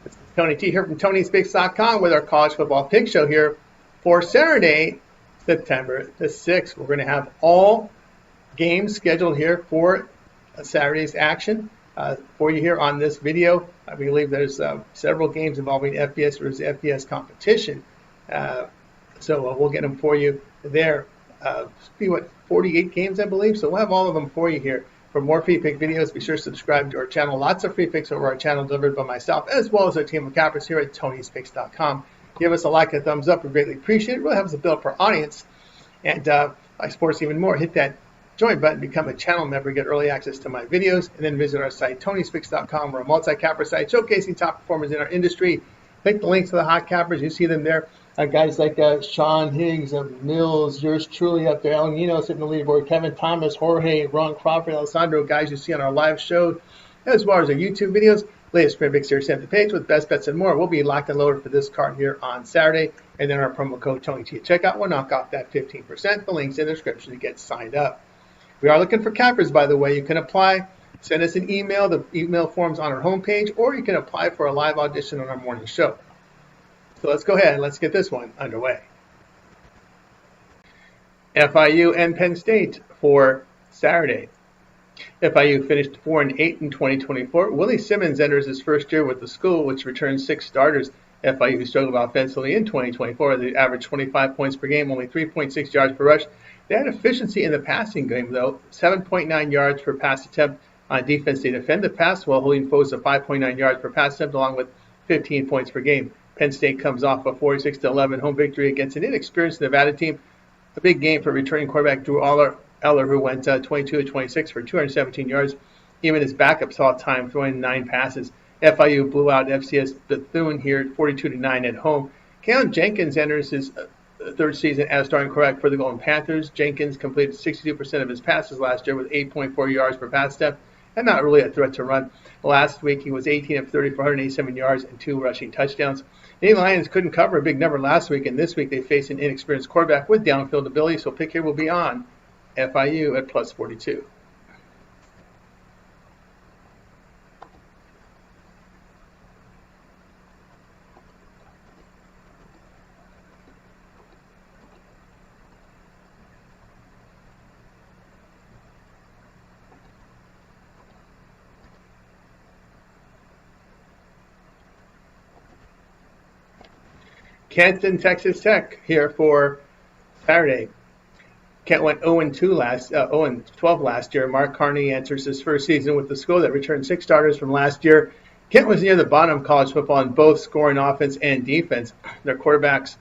This is Tony T here from TonySpeaks.com with our college football pick show here for Saturday, September the 6th. We're going to have all games scheduled here for Saturday's action for you here on this video. I believe there's several games involving FBS versus FBS competition. So we'll get them for you there. 48 games, I believe. So we'll have all of them for you here. For more free pick videos, be sure to subscribe to our channel. Lots of free picks over our channel delivered by myself, as well as our team of cappers here at TonySpeaks.com. Give us a like, a thumbs up. We greatly appreciate it. It really helps us build up our audience. And I support us even more. Hit that join button, become a channel member, get early access to my videos, and then visit our site, TonySpeaks.com. We're a multi-capper site showcasing top performers in our industry. Click the links to the hot cappers. You see them there. Guys like Sean Higgs, Mills, yours truly up there, El Nino sitting on the leaderboard, Kevin Thomas, Jorge, Ron Crawford, Alessandro, guys you see on our live show, as well as our YouTube videos. Latest print picks here, sent the page with best bets and more. We'll be locked and loaded for this card here on Saturday. And then our promo code TonyT at checkout will knock off that 15%. The link's in the description to get signed up. We are looking for cappers, by the way. You can apply. Send us an email. The email form's on our homepage, or you can apply for a live audition on our morning show. So let's go ahead and let's get this one underway. FIU and Penn State for Saturday. FIU finished 4-8 in 2024. Willie Simmons enters his first year with the school, which returns 6 starters. FIU, who struggled offensively in 2024, they averaged 25 points per game, only 3.6 yards per rush. They had efficiency in the passing game, though, 7.9 yards per pass attempt. On defense, they defend the pass while holding foes to 5.9 yards per pass attempt, along with 15 points per game. Penn State comes off a 46-11 home victory against an inexperienced Nevada team. A big game for returning quarterback Drew Eller, who went 22-26 for 217 yards. Even his backup saw time throwing 9 passes. FIU blew out FCS Bethune here 42-9 at home. Kalen Jenkins enters his third season as starting quarterback for the Golden Panthers. Jenkins completed 62% of his passes last year with 8.4 yards per pass attempt, and not really a threat to run. Last week, he was 18 of 30 for 187 yards and 2 rushing touchdowns. The Lions couldn't cover a big number last week, and this week they face an inexperienced quarterback with downfield ability, so pick here will be on FIU at plus 42. Kent and Texas Tech here for Saturday. Kent went 0-12 last year. Mark Carney enters his first season with the school that returned 6 starters from last year. Kent was near the bottom of college football in both scoring offense and defense. Their quarterbacks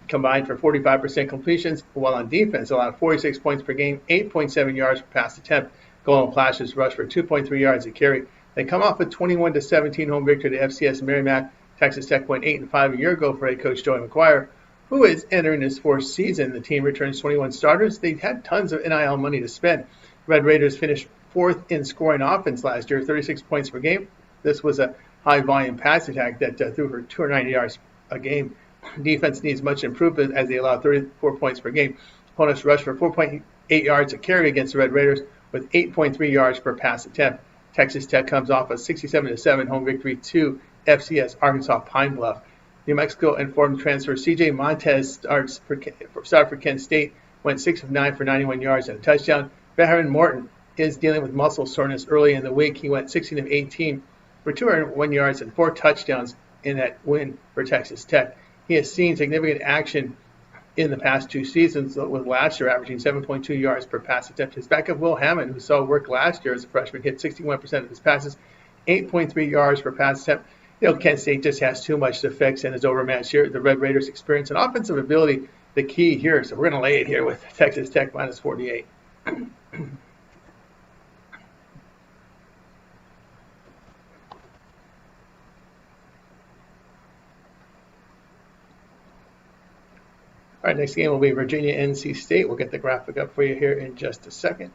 combined for 45% completions, while on defense allowed 46 points per game, 8.7 yards per pass attempt. Golden Flashes rushed for 2.3 yards a carry. They come off a 21-17 home victory to FCS Merrimack. Texas Tech went 8-5 a year ago for head coach Joey McGuire, who is entering his 4th season. The team returns 21 starters. They had tons of NIL money to spend. Red Raiders finished 4th in scoring offense last year, 36 points per game. This was a high-volume pass attack that threw for 290 yards a game. Defense needs much improvement as they allow 34 points per game. Opponents rushed for 4.8 yards a carry against the Red Raiders with 8.3 yards per pass attempt. Texas Tech comes off a 67-7 home victory to FCS Arkansas Pine Bluff. New Mexico informed transfer C.J. Montez started for Kent State, went 6 of 9 for 91 yards and a touchdown. Beharin Morton is dealing with muscle soreness early in the week. He went 16 of 18 for 201 yards and 4 touchdowns in that win for Texas Tech. He has seen significant action in the past 2 seasons, with last year averaging 7.2 yards per pass attempt. His backup Will Hammond, who saw work last year as a freshman, hit 61% of his passes, 8.3 yards per pass attempt. Kent State just has too much to fix and is overmatched here. The Red Raiders experience and offensive ability, the key here. So we're going to lay it here with Texas Tech minus 48. All right, next game will be Virginia NC State. We'll get the graphic up for you here in just a second.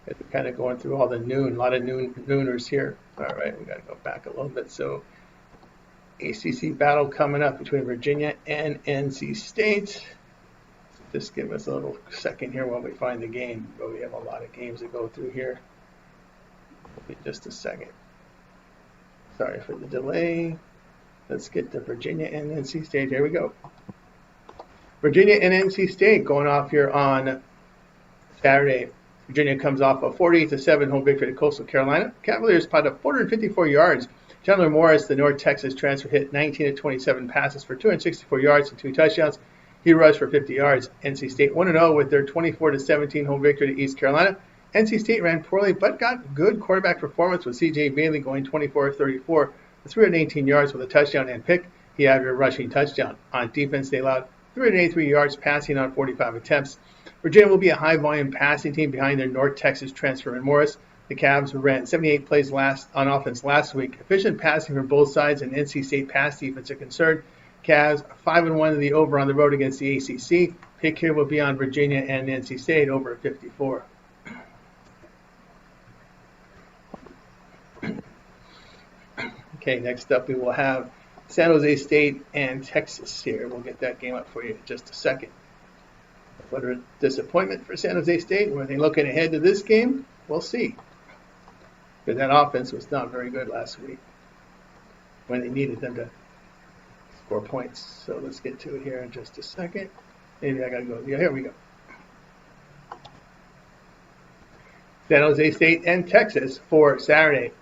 We're kind of going through all the a lot of nooners here. All right, we got to go back a little bit. So ACC battle coming up between Virginia and NC State. Just give us a little second here while we find the game. But we have a lot of games to go through here. Just a second. Sorry for the delay. Let's get to Virginia and NC State. Here we go. Virginia and NC State going off here on Saturday. Virginia comes off a 48-7 home victory at Coastal Carolina. Cavaliers piled up 454 yards. Chandler Morris, the North Texas transfer, hit 19 of 27 passes for 264 yards and 2 touchdowns. He rushed for 50 yards. NC State 1-0 with their 24-17 home victory at East Carolina. NC State ran poorly but got good quarterback performance with C.J. Bailey going 24-34 for 318 yards with a touchdown and pick. He had a rushing touchdown. On defense, they allowed 383 yards passing on 45 attempts. Virginia will be a high-volume passing team behind their North Texas transfer in Morris. The Cavs ran 78 plays on offense last week. Efficient passing from both sides and NC State pass defense are concerned. Cavs 5-1 in the over on the road against the ACC. Pick here will be on Virginia and NC State over 54. Okay, next up we will have San Jose State and Texas here. We'll get that game up for you in just a second. What a disappointment for San Jose State. Were they looking ahead to this game? We'll see. Because that offense was not very good last week when they needed them to score points. So let's get to it here in just a second. Maybe I got to go. Yeah, here we go. San Jose State and Texas for Saturday.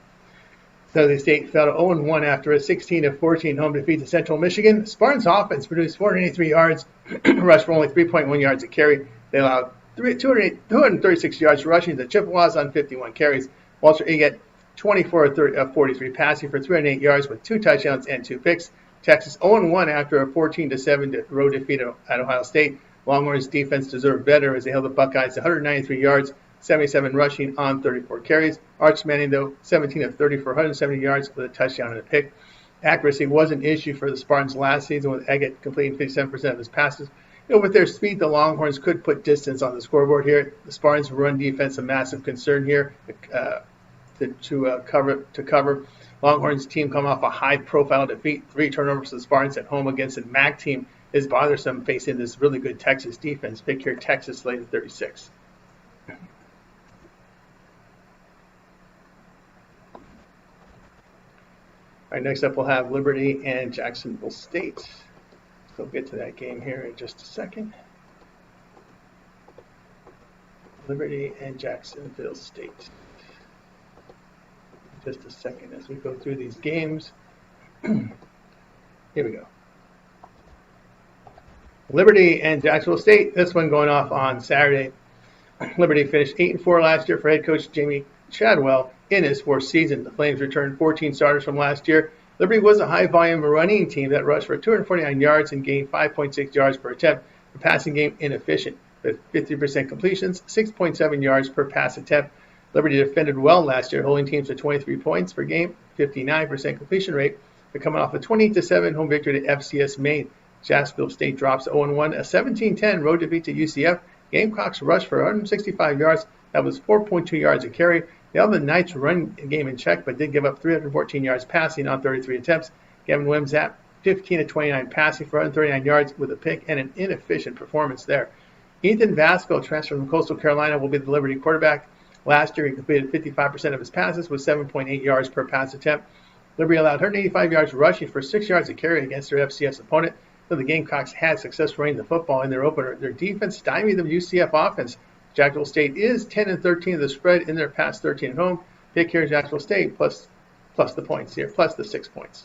San Jose State fell to 0-1 after a 16-14 home defeat to Central Michigan. Spartans offense produced 483 yards, rushed for only 3.1 yards a carry. They allowed 236 yards rushing to Chippewas on 51 carries. Walter Eggett, 24-43 passing for 308 yards with 2 touchdowns and 2 picks. Texas 0-1 after a 14-7 road defeat at Ohio State. Longhorns defense deserved better as they held the Buckeyes to 193 yards, 77 rushing on 34 carries. Arch Manning, though, 17 of 30 for 170 yards with a touchdown and a pick. Accuracy was an issue for the Spartans last season, with Eggett completing 57% of his passes. With their speed, the Longhorns could put distance on the scoreboard here. The Spartans' run defense a massive concern here to cover. Longhorns team come off a high-profile defeat, 3 turnovers to the Spartans at home against a MAC team is bothersome facing this really good Texas defense. Pick here, Texas late at 36. All right, next up we'll have Liberty and Jacksonville State. So we'll get to that game here in just a second. Liberty and Jacksonville State. Just a second as we go through these games. Here we go. Liberty and Jacksonville State. This one going off on Saturday. Liberty finished 8-4 last year for head coach Jamie Chadwell in his 4th season. The Flames returned 14 starters from last year. Liberty was a high-volume running team that rushed for 249 yards and gained 5.6 yards per attempt. The passing game inefficient with 50% completions, 6.7 yards per pass attempt. Liberty defended well last year, holding teams to 23 points per game, 59% completion rate. They're coming off a 28-7 home victory at FCS Maine. Jacksonville State drops 0-1, a 17-10 road defeat to UCF. Gamecocks rushed for 165 yards. That was 4.2 yards a carry. They held the Knights' run game in check, but did give up 314 yards passing on 33 attempts. Gavin Wimsatt, 15-29 passing for 139 yards with a pick and an inefficient performance there. Ethan Vasco, transferred from Coastal Carolina, will be the Liberty quarterback. Last year, he completed 55% of his passes with 7.8 yards per pass attempt. Liberty allowed 185 yards rushing for 6 yards a carry against their FCS opponent. So the Gamecocks had success running the football in their opener. Their defense stymied the UCF offense. Jacksonville State is 10-13 of the spread in their past 13 at home. Pick here, Jacksonville State plus the points here, plus the 6 points.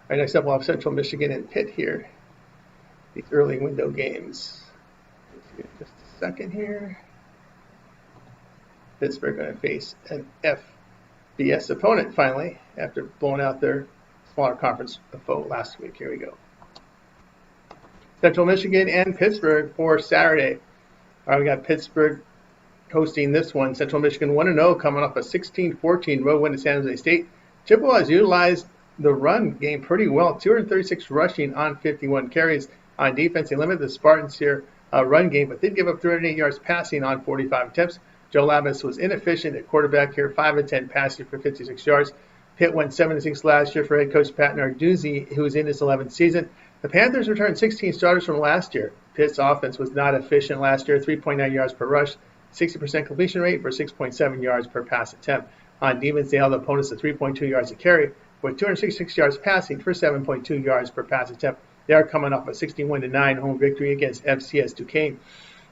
All right, next up we'll have Central Michigan and Pitt here. These early window games. Just a second here. Pittsburgh going to face an FBS opponent finally after blowing out their smaller conference foe last week. Here we go. Central Michigan and Pittsburgh for Saturday. All right, we got Pittsburgh hosting this one. Central Michigan 1-0 coming off a 16-14 road win to San Jose State. Chippewas utilized the run game pretty well. 236 rushing on 51 carries. On defense, they limited the Spartans here run game, but did give up 308 yards passing on 45 attempts. Joe Labus was inefficient at quarterback here, 5-10 passing for 56 yards. Pitt went 7-6 last year for head coach Pat Narduzzi, who was in his 11th season. The Panthers returned 16 starters from last year. Pitt's offense was not efficient last year, 3.9 yards per rush, 60% completion rate for 6.7 yards per pass attempt. On defense, they held opponents to 3.2 yards a carry, with 266 yards passing for 7.2 yards per pass attempt. They are coming off a 61-9 home victory against FCS Duquesne.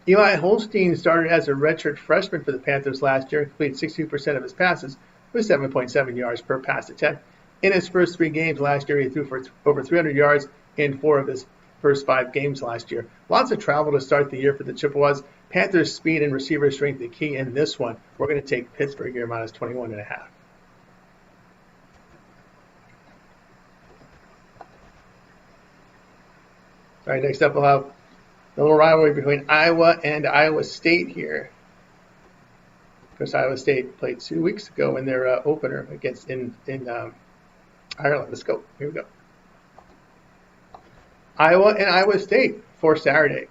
Eli Holstein started as a redshirt freshman for the Panthers last year and completed 62% of his passes with 7.7 yards per pass attempt. In his first 3 games last year, he threw for over 300 yards in 4 of his first 5 games last year. Lots of travel to start the year for the Chippewas. Panthers' speed and receiver strength the key in this one. We're going to take Pittsburgh here minus 21.5. All right, next up we'll have the little rivalry between Iowa and Iowa State here. Of course, Iowa State played 2 weeks ago in their opener against in Ireland. Let's go. Here we go. Iowa and Iowa State for Saturday.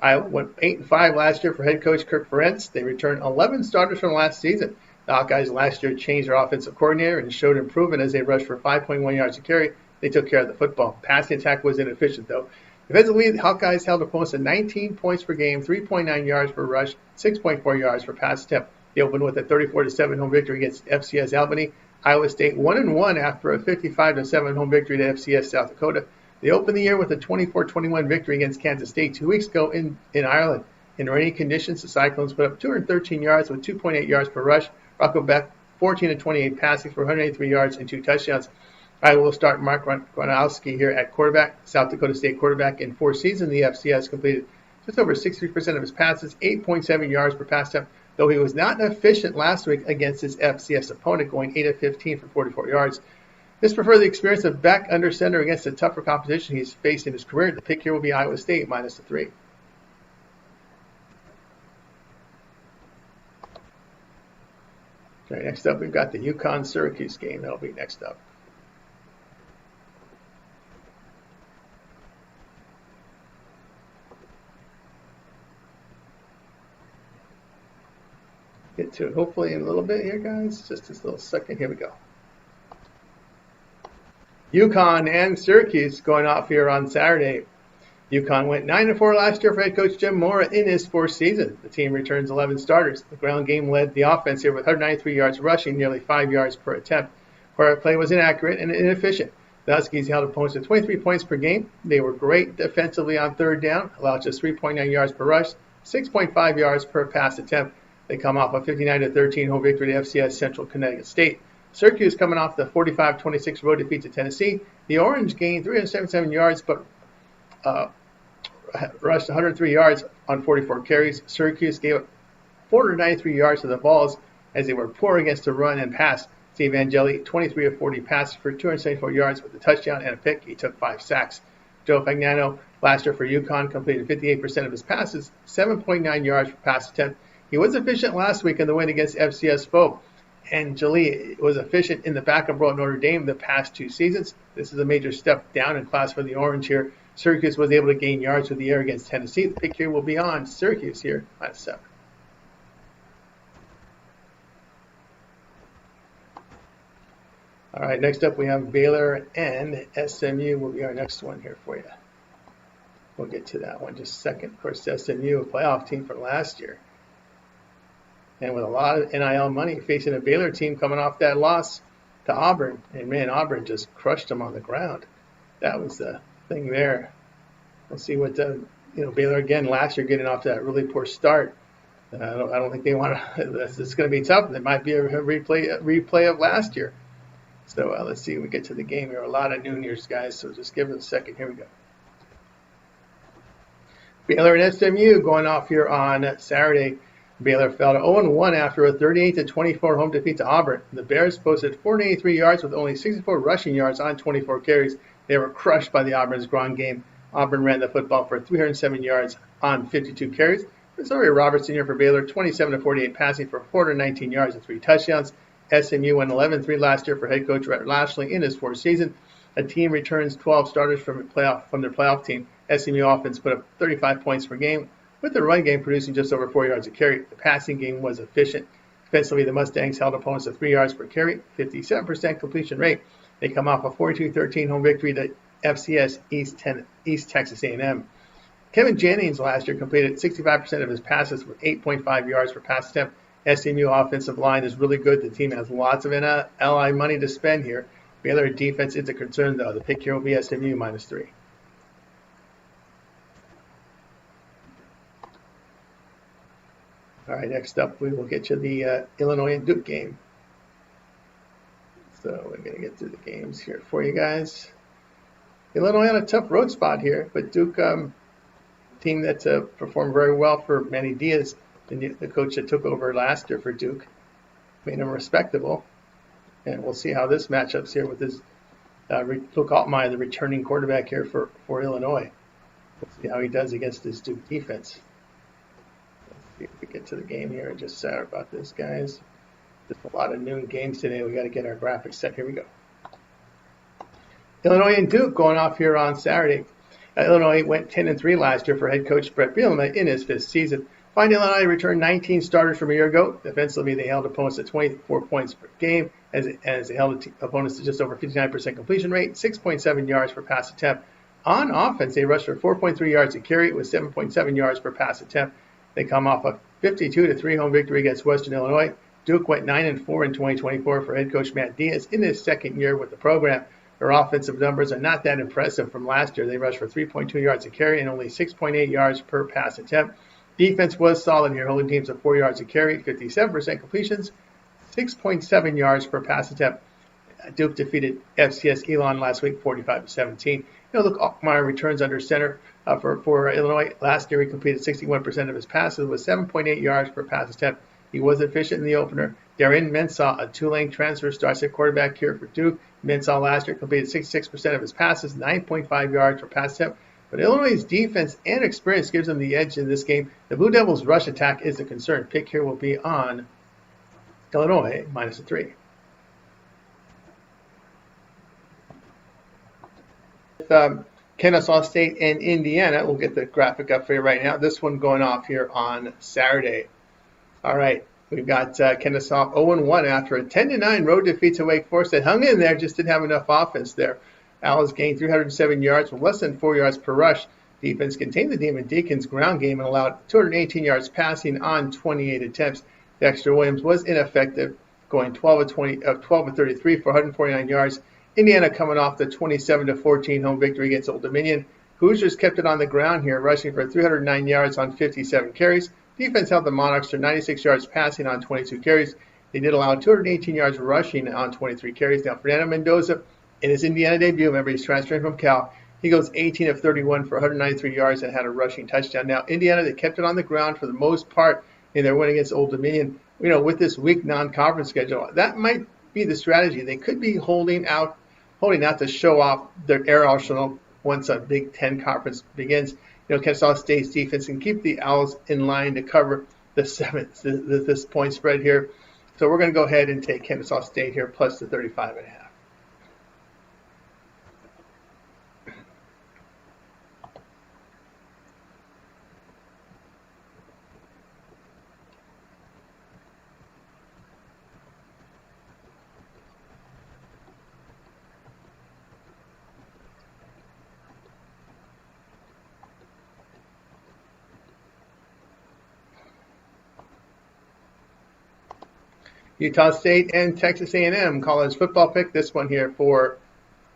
Iowa went 8-5 last year for head coach Kirk Ferentz. They returned 11 starters from last season. The Hawkeyes last year changed their offensive coordinator and showed improvement as they rushed for 5.1 yards a carry. They took care of the football. Passing attack was inefficient, though. Defensively, the Hawkeyes held opponents to 19 points per game, 3.9 yards per rush, 6.4 yards per pass attempt. They opened with a 34-7 home victory against FCS Albany. Iowa State 1-1 after a 55-7 home victory to FCS South Dakota. They opened the year with a 24-21 victory against Kansas State 2 weeks ago in Ireland. In rainy conditions, the Cyclones put up 213 yards with 2.8 yards per rush. Rocco Beck 14-28 passing for 183 yards and 2 touchdowns. Iowa will start Mark Gronowski here at quarterback. South Dakota State quarterback in 4 seasons. The FCS completed just over 63% of his passes, 8.7 yards per pass attempt, though he was not efficient last week against his FCS opponent, going 8 of 15 for 44 yards. This prefer the experience of Beck under center against the tougher competition he's faced in his career. The pick here will be Iowa State minus the 3. Okay, next up we've got the UConn-Syracuse game. That'll be next up. Get to it hopefully in a little bit here, guys. Just this little second. Here we go. UConn and Syracuse going off here on Saturday. UConn went 9-4 last year for head coach Jim Mora in his 4th season. The team returns 11 starters. The ground game led the offense here with 193 yards rushing, nearly 5 yards per attempt. Quarterback play was inaccurate and inefficient. The Huskies held opponents to 23 points per game. They were great defensively on 3rd down, allowed just 3.9 yards per rush, 6.5 yards per pass attempt. They come off a 59-13 home victory to FCS Central Connecticut State. Syracuse coming off the 45-26 road defeat to Tennessee. The Orange gained 377 yards, but rushed 103 yards on 44 carries. Syracuse gave up 493 yards to the Vols as they were poor against the run and pass. Steve Angeli, 23 of 40 passes for 274 yards with a touchdown and a pick. He took 5 sacks. Joe Fagnano, last year for UConn, completed 58% of his passes, 7.9 yards per pass attempt. He was efficient last week in the win against FCS foe. And Jalili was efficient in the backup role at Notre Dame the past 2 seasons. This is a major step down in class for the Orange here. Syracuse was able to gain yards with the air against Tennessee. The pick here will be on Syracuse here minus 7. All right, next up we have Baylor and SMU will be our next one here for you. We'll get to that one in just a second. Of course, SMU, a playoff team from last year. And with a lot of NIL money facing a Baylor team coming off that loss to Auburn. And, man, Auburn just crushed them on the ground. That was the thing there. We'll see what, Baylor, again, last year getting off to that really poor start. I don't think they want to – it's going to be tough. It might be a replay of last year. So let's see when we get to the game here. A lot of noon years, guys, so just give it a second. Here we go. Baylor and SMU going off here on Saturday. Baylor fell to 0-1 after a 38-24 home defeat to Auburn. The Bears posted 483 yards with only 64 rushing yards on 24 carries. They were crushed by the Auburn's ground game. Auburn ran the football for 307 yards on 52 carries. Missouri Robertson here for Baylor, 27-48 passing for 419 yards and 3 touchdowns. SMU won 11-3 last year for head coach Rhett Lashley in his 4th season. A team returns 12 starters from their playoff team. SMU offense put up 35 points per game, with the run game producing just over 4 yards a carry. The passing game was efficient. Defensively, the Mustangs held opponents to 3 yards per carry, 57% completion rate. They come off a 42-13 home victory FCS East Texas A&M. Kevin Jennings last year completed 65% of his passes with 8.5 yards per pass attempt. SMU offensive line is really good. The team has lots of NLI money to spend here. Baylor defense is a concern, though. The pick here will be SMU -3. All right, next up, we will get to the Illinois and Duke game. So we're going to get through the games here for you guys. Illinois on a tough road spot here, but Duke, team that performed very well for Manny Diaz, the coach that took over last year for Duke, made him respectable. And we'll see how this matchups here with this Luke Altmaier, the returning quarterback here for Illinois. We'll see how he does against this Duke defense. Let's see if we get to the game here. Just sorry about this, guys. Just a lot of noon games today. We got to get our graphics set. Here we go. Illinois and Duke going off here on Saturday. Illinois went 10-3 last year for head coach Brett Bielema in his 5th season. Find Illinois returned 19 starters from a year ago. Defensively, they held opponents at 24 points per game as they held opponents to just over 59% completion rate, 6.7 yards per pass attempt. On offense, they rushed for 4.3 yards a carry with 7.7 yards per pass attempt. They come off a 52-3 home victory against Western Illinois. Duke went 9-4 in 2024 for head coach Matt Diaz in his 2nd year with the program. Their offensive numbers are not that impressive from last year. They rushed for 3.2 yards a carry and only 6.8 yards per pass attempt. Defense was solid here, holding teams at 4 yards a carry, 57% completions, 6.7 yards per pass attempt. Duke defeated FCS Elon last week, 45-17. Luke Altmaier returns under center for Illinois. Last year, he completed 61% of his passes with 7.8 yards per pass attempt. He was efficient in the opener. Darren Mensah, a Tulane transfer, starts at quarterback here for Duke. Mensah last year completed 66% of his passes, 9.5 yards per pass attempt. But Illinois' defense and experience gives them the edge in this game. The Blue Devils' rush attack is a concern. Pick here will be on Illinois -3. Kennesaw State and Indiana, we'll get the graphic up for you right now. This one going off here on Saturday. All right, we've got Kennesaw 0-1 after a 10-9 road defeat to Wake Forest. They hung in there, just didn't have enough offense there. Owls gained 307 yards with less than 4 yards per rush. Defense contained the Demon Deacons' ground game and allowed 218 yards passing on 28 attempts. Dexter Williams was ineffective, going 12 of 33 for 149 yards. Indiana coming off the 27-14 home victory against Old Dominion. Hoosiers kept it on the ground here, rushing for 309 yards on 57 carries. Defense held the Monarchs to 96 yards passing on 22 carries. They did allow 218 yards rushing on 23 carries. Now, Fernando Mendoza, in his Indiana debut, remember he's transferring from Cal, he goes 18 of 31 for 193 yards and had a rushing touchdown. Now, Indiana, they kept it on the ground for the most part in their win against Old Dominion. With this weak non-conference schedule, that might be the strategy. They could be holding out to show off their air arsenal once a Big Ten conference begins. Kennesaw State's defense can keep the Owls in line to cover this point spread here. So we're going to go ahead and take Kennesaw State here plus the 35.5. Utah State and Texas A&M college football pick. This one here for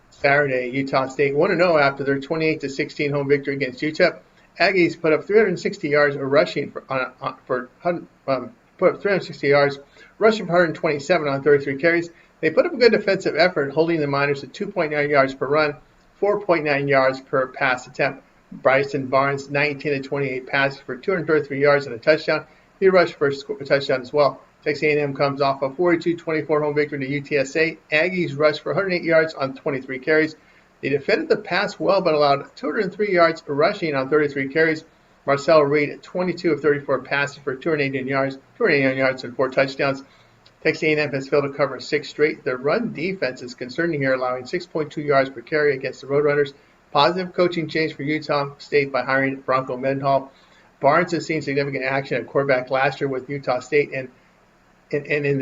Saturday. Utah State 1-0 after their 28-16 home victory against UTEP. Aggies put up 360 yards rushing for 127 on 33 carries. They put up a good defensive effort, holding the Miners to 2.9 yards per run, 4.9 yards per pass attempt. Bryson Barnes 19-28 passes for 233 yards and a touchdown. He rushed for a touchdown as well. Texas A&M comes off a 42-24 home victory to UTSA. Aggies rushed for 108 yards on 23 carries. They defended the pass well, but allowed 203 yards rushing on 33 carries. Marcel Reed, 22 of 34 passes for 289 yards and 4 touchdowns. Texas A&M has failed to cover 6 straight. Their run defense is concerning here, allowing 6.2 yards per carry against the Roadrunners. Positive coaching change for Utah State by hiring Bronco Mendenhall. Barnes has seen significant action at quarterback last year with Utah State and in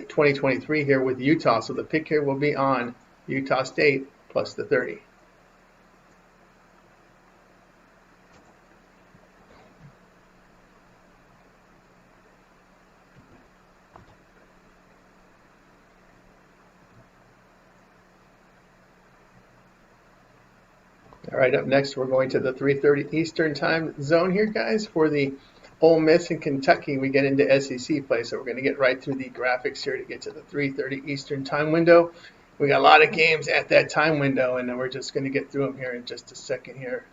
2023 here with Utah. So the pick here will be on Utah State plus the 30. All right, up next, we're going to the 3:30 Eastern time zone here, guys, for the Ole Miss and Kentucky. We get into SEC play, so we're going to get right through the graphics here to get to the 3:30 Eastern time window. We got a lot of games at that time window, and then we're just going to get through them here in just a second here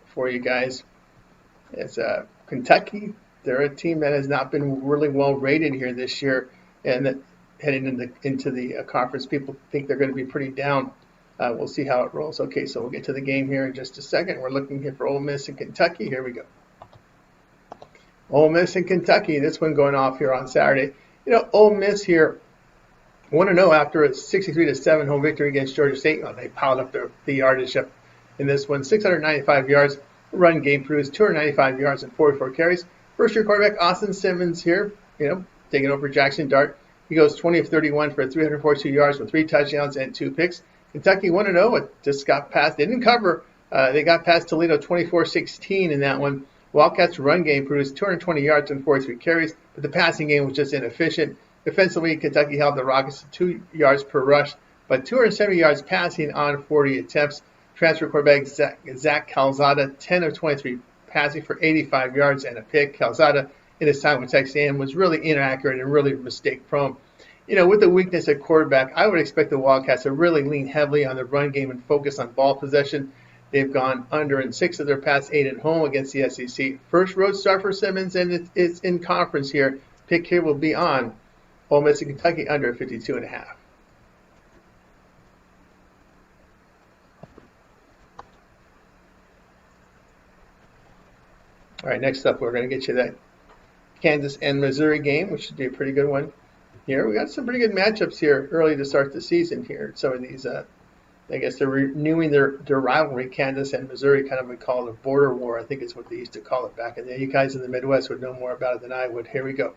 for you guys. It's Kentucky. They're a team that has not been really well rated here this year, and that heading into the conference, people think they're going to be pretty down. We'll see how it rolls. Okay, so we'll get to the game here in just a second. We're looking here for Ole Miss and Kentucky. Here we go. Ole Miss and Kentucky. This one going off here on Saturday. You know, Ole Miss here 1-0 after a 63-7 home victory against Georgia State. Well, they piled up the yardage up in this one. 695 yards. Run game produced 295 yards and 44 carries. First-year quarterback Austin Simmons here, taking over Jackson Dart. He goes 20 of 31 for 342 yards with 3 touchdowns and 2 picks. Kentucky 1-0. It just got past. They didn't cover. They got past Toledo 24-16 in that one. Wildcats' run game produced 220 yards and 43 carries, but the passing game was just inefficient. Defensively, Kentucky held the Rockets to 2 yards per rush, but 270 yards passing on 40 attempts. Transfer quarterback Zach Calzada, 10 of 23 passing for 85 yards and a pick. Calzada, in his time with Texas A&M, was really inaccurate and really mistake-prone. With the weakness at quarterback, I would expect the Wildcats to really lean heavily on the run game and focus on ball possession. They've gone under in 6 of their past 8 at home against the SEC. First road start for Simmons, and it's in conference here. Pick here will be on Ole Miss and Kentucky under 52.5. All right, next up, we're going to get you that Kansas and Missouri game, which should be a pretty good one. Here we got some pretty good matchups here early to start the season here. Some of these, I guess they're renewing their rivalry. Kansas and Missouri kind of we call it a border war. I think is what they used to call it back in the day. You guys in the Midwest would know more about it than I would. Here we go.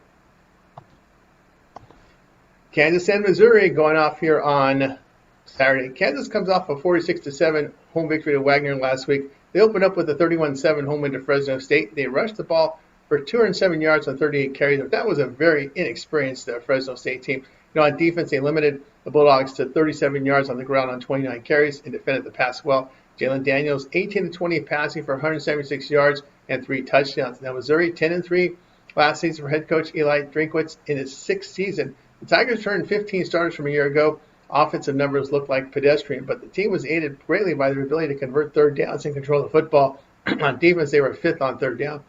Kansas and Missouri going off here on Saturday. Kansas comes off a 46-7 home victory to Wagner last week. They opened up with a 31-7 home win to Fresno State. They rushed the ball for 207 yards on 38 carries. But that was a very inexperienced Fresno State team. On defense, they limited the Bulldogs to 37 yards on the ground on 29 carries and defended the pass well. Jalen Daniels, 18-20 passing for 176 yards and 3 touchdowns. Now, Missouri, 10-3 last season for head coach Eli Drinkwitz in his 6th season. The Tigers turned 15 starters from a year ago. Offensive numbers looked like pedestrian, but the team was aided greatly by their ability to convert third downs and control the football. On defense, they were 5th on third down.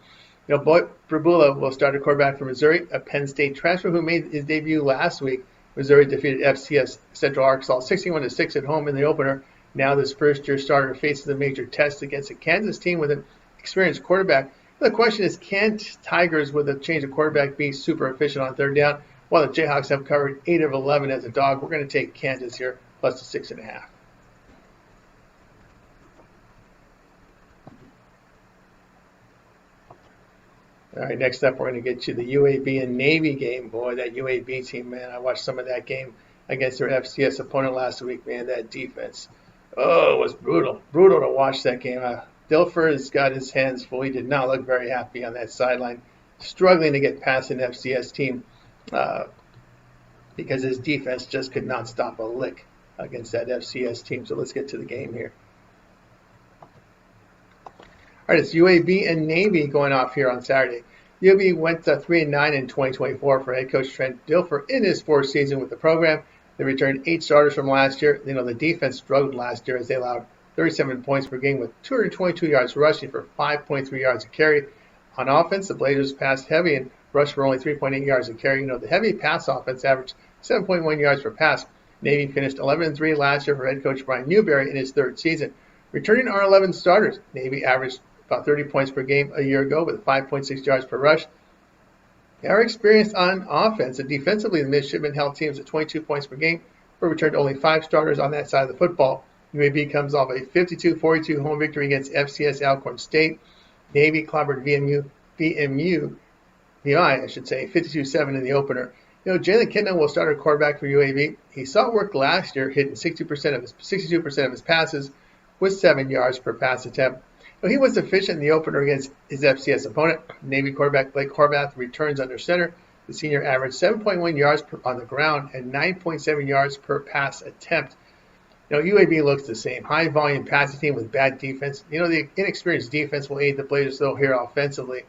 Boyd Prabula will start a quarterback for Missouri, a Penn State transfer who made his debut last week. Missouri defeated FCS Central Arkansas 61-6 at home in the opener. Now this first-year starter faces a major test against a Kansas team with an experienced quarterback. The question is, can Tigers, with a change of quarterback, be super efficient on third down? While the Jayhawks have covered 8 of 11 as a dog, we're going to take Kansas here plus the 6.5. All right, next up, we're going to get you the UAB and Navy game. Boy, that UAB team, man, I watched some of that game against their FCS opponent last week, man. That defense, it was brutal. Brutal to watch that game. Dilfer has got his hands full. He did not look very happy on that sideline, struggling to get past an FCS team because his defense just could not stop a lick against that FCS team. So let's get to the game here. All right, it's UAB and Navy going off here on Saturday. UAB went 3-9 in 2024 for head coach Trent Dilfer in his 4th season with the program. They returned 8 starters from last year. The defense struggled last year as they allowed 37 points per game with 222 yards rushing for 5.3 yards a carry. On offense, the Blazers passed heavy and rushed for only 3.8 yards a carry. The heavy pass offense averaged 7.1 yards per pass. Navy finished 11-3 last year for head coach Brian Newberry in his 3rd season. Returning our 11 starters, Navy averaged about 30 points per game a year ago with 5.6 yards per rush. They are experienced on offense, and defensively, the midshipmen held teams at 22 points per game, but returned only 5 starters on that side of the football. UAB comes off a 52-42 home victory against FCS Alcorn State. Navy clobbered VMI, 52-7 in the opener. Jalen Kitna will start at quarterback for UAB. He saw it work last year, hitting 62% of his passes with 7 yards per pass attempt. He was efficient in the opener against his FCS opponent. Navy quarterback Blake Horvath returns under center. The senior averaged 7.1 yards on the ground and 9.7 yards per pass attempt. UAB looks the same. High volume passing team with bad defense. The inexperienced defense will aid the Blazers though here offensively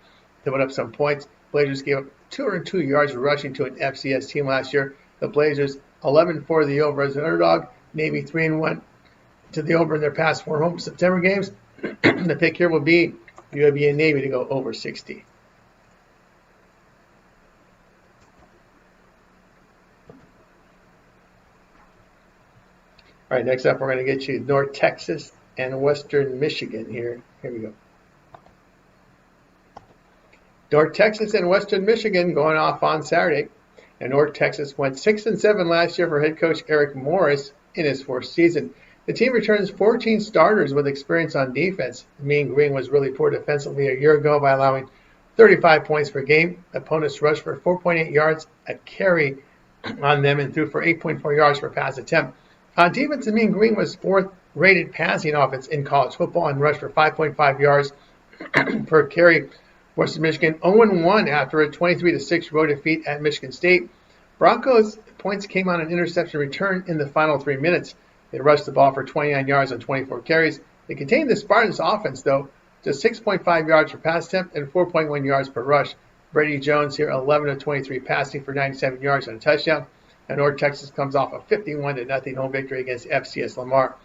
to put up some points. Blazers gave up 202 yards rushing to an FCS team last year. The Blazers 11-4 the over as an underdog. Navy 3-1 to the over in their past 4 home September games. The pick here will be UAB and Navy to go over 60. All right, next up we're going to get you North Texas and Western Michigan here. Here we go. North Texas and Western Michigan going off on Saturday. And North Texas went 6-7 last year for head coach Eric Morris in his 4th season. The team returns 14 starters with experience on defense. Mean Green was really poor defensively a year ago by allowing 35 points per game. Opponents rushed for 4.8 yards a carry on them and threw for 8.4 yards per pass attempt. On defense, Mean Green was 4th-rated passing offense in college football and rushed for 5.5 yards per carry. Western Michigan 0-1 after a 23-6 road defeat at Michigan State. Broncos points came on an interception return in the final 3 minutes. They rushed the ball for 29 yards on 24 carries. They contained the Spartans' offense, though, to 6.5 yards per pass attempt and 4.1 yards per rush. Brady Jones here 11 of 23 passing for 97 yards and a touchdown. And North Texas comes off a 51-0 home victory against FCS Lamar.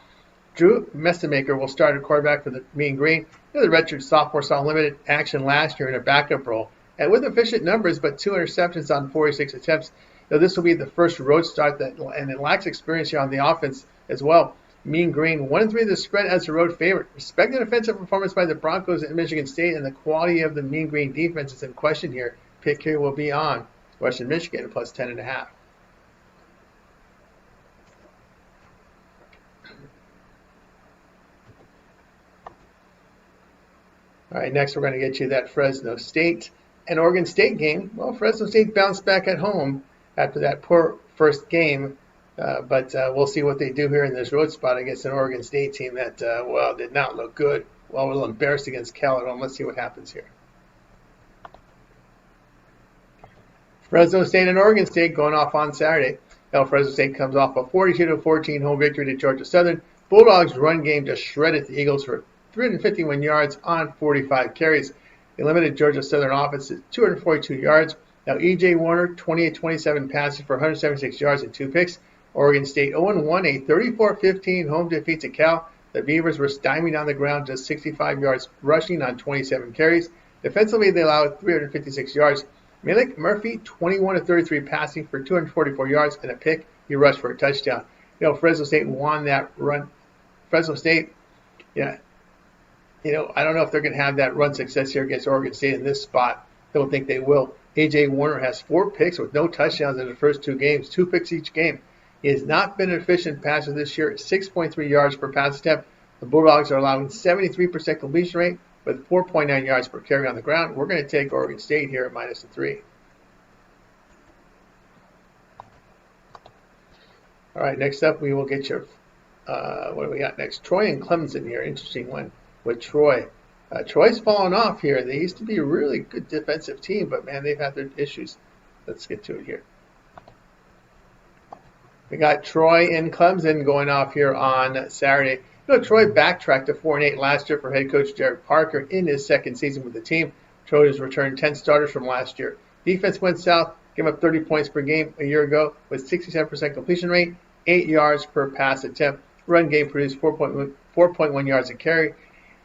Drew Messamaker will start at quarterback for the Mean Green. The redshirt sophomore saw limited action last year in a backup role, and with efficient numbers but 2 interceptions on 46 attempts. This will be the first road start and it lacks experience here on the offense as well. Mean Green 1-3 the spread as a road favorite. Respect the defensive performance by the Broncos at Michigan State, and the quality of the Mean Green defense is in question here. Pick here will be on Western Michigan plus 10.5. All right, next we're going to get you that Fresno State and Oregon State game. Well, Fresno State bounced back at home after that poor first game, but we'll see what they do here in this road spot against an Oregon State team that, did not look good. Well, a little embarrassed against Cal at home. Let's see what happens here. Fresno State and Oregon State going off on Saturday. Fresno State comes off a 42-14 home victory to Georgia Southern. Bulldogs' run game just shredded the Eagles for 351 yards on 45 carries. They limited Georgia Southern offense to 242 yards. Now, E.J. Warner, 28-27 passes for 176 yards and 2 picks. Oregon State 0-1, a 34-15 home defeat to Cal. The Beavers were stymied on the ground, just 65 yards rushing on 27 carries. Defensively, they allowed 356 yards. Malik Murphy, 21-33 passing for 244 yards and a pick. He rushed for a touchdown. Fresno State won that run. Fresno State, I don't know if they're going to have that run success here against Oregon State in this spot. Don't think they will. A.J. Warner has 4 picks with no touchdowns in the first 2 games, 2 picks each game. He has not been an efficient passer this year, 6.3 yards per pass attempt. The Bulldogs are allowing 73% completion rate with 4.9 yards per carry on the ground. We're going to take Oregon State here at -3. All right, next up we will get your, what do we got next? Troy and Clemson here. Interesting one with Troy. Troy's fallen off here. They used to be a really good defensive team, but man, they've had their issues. Let's get to it here. We got Troy and Clemson going off here on Saturday. Troy backtracked to 4-8 last year for head coach Jared Parker in his 2nd season with the team. Trojans returned 10 starters from last year. Defense went south, gave up 30 points per game a year ago with 67% completion rate, 8 yards per pass attempt. Run game produced 4.1 yards a carry.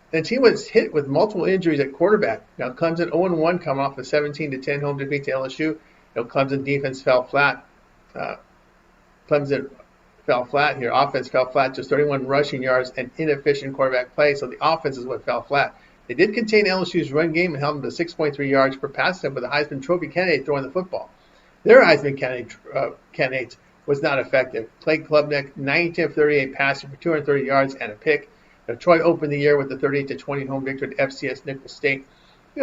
The team was hit with multiple injuries at quarterback. Now, Clemson 0-1 coming off a 17-10 home defeat to LSU. Clemson defense fell flat. Clemson fell flat here. Offense fell flat, just 31 rushing yards and inefficient quarterback play. So the offense is what fell flat. They did contain LSU's run game and held them to 6.3 yards per pass attempt with a Heisman Trophy candidate throwing the football. Their Heisman candidate was not effective. Clay Klubnik, 19-38 passing for 230 yards and a pick. Now, Troy opened the year with a 38-20 home victory at FCS Nicholls State.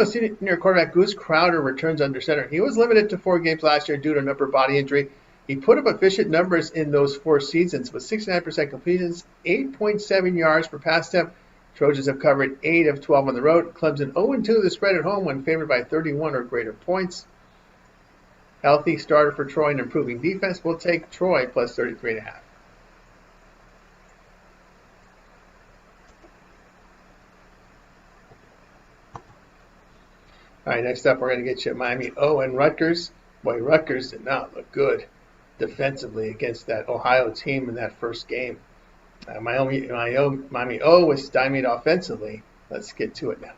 Senior quarterback Goose Crowder returns under center. He was limited to 4 games last year due to an upper body injury. He put up efficient numbers in those 4 seasons with 69% completions, 8.7 yards per pass attempt. Trojans have covered 8 of 12 on the road. Clemson 0-2 the spread at home when favored by 31 or greater points. Healthy starter for Troy and improving defense. We'll take Troy plus 33.5. All right, next up we're going to get you Miami and Rutgers. Boy, Rutgers did not look good defensively against that Ohio team in that first game. Miami was stymied offensively. Let's get to it now.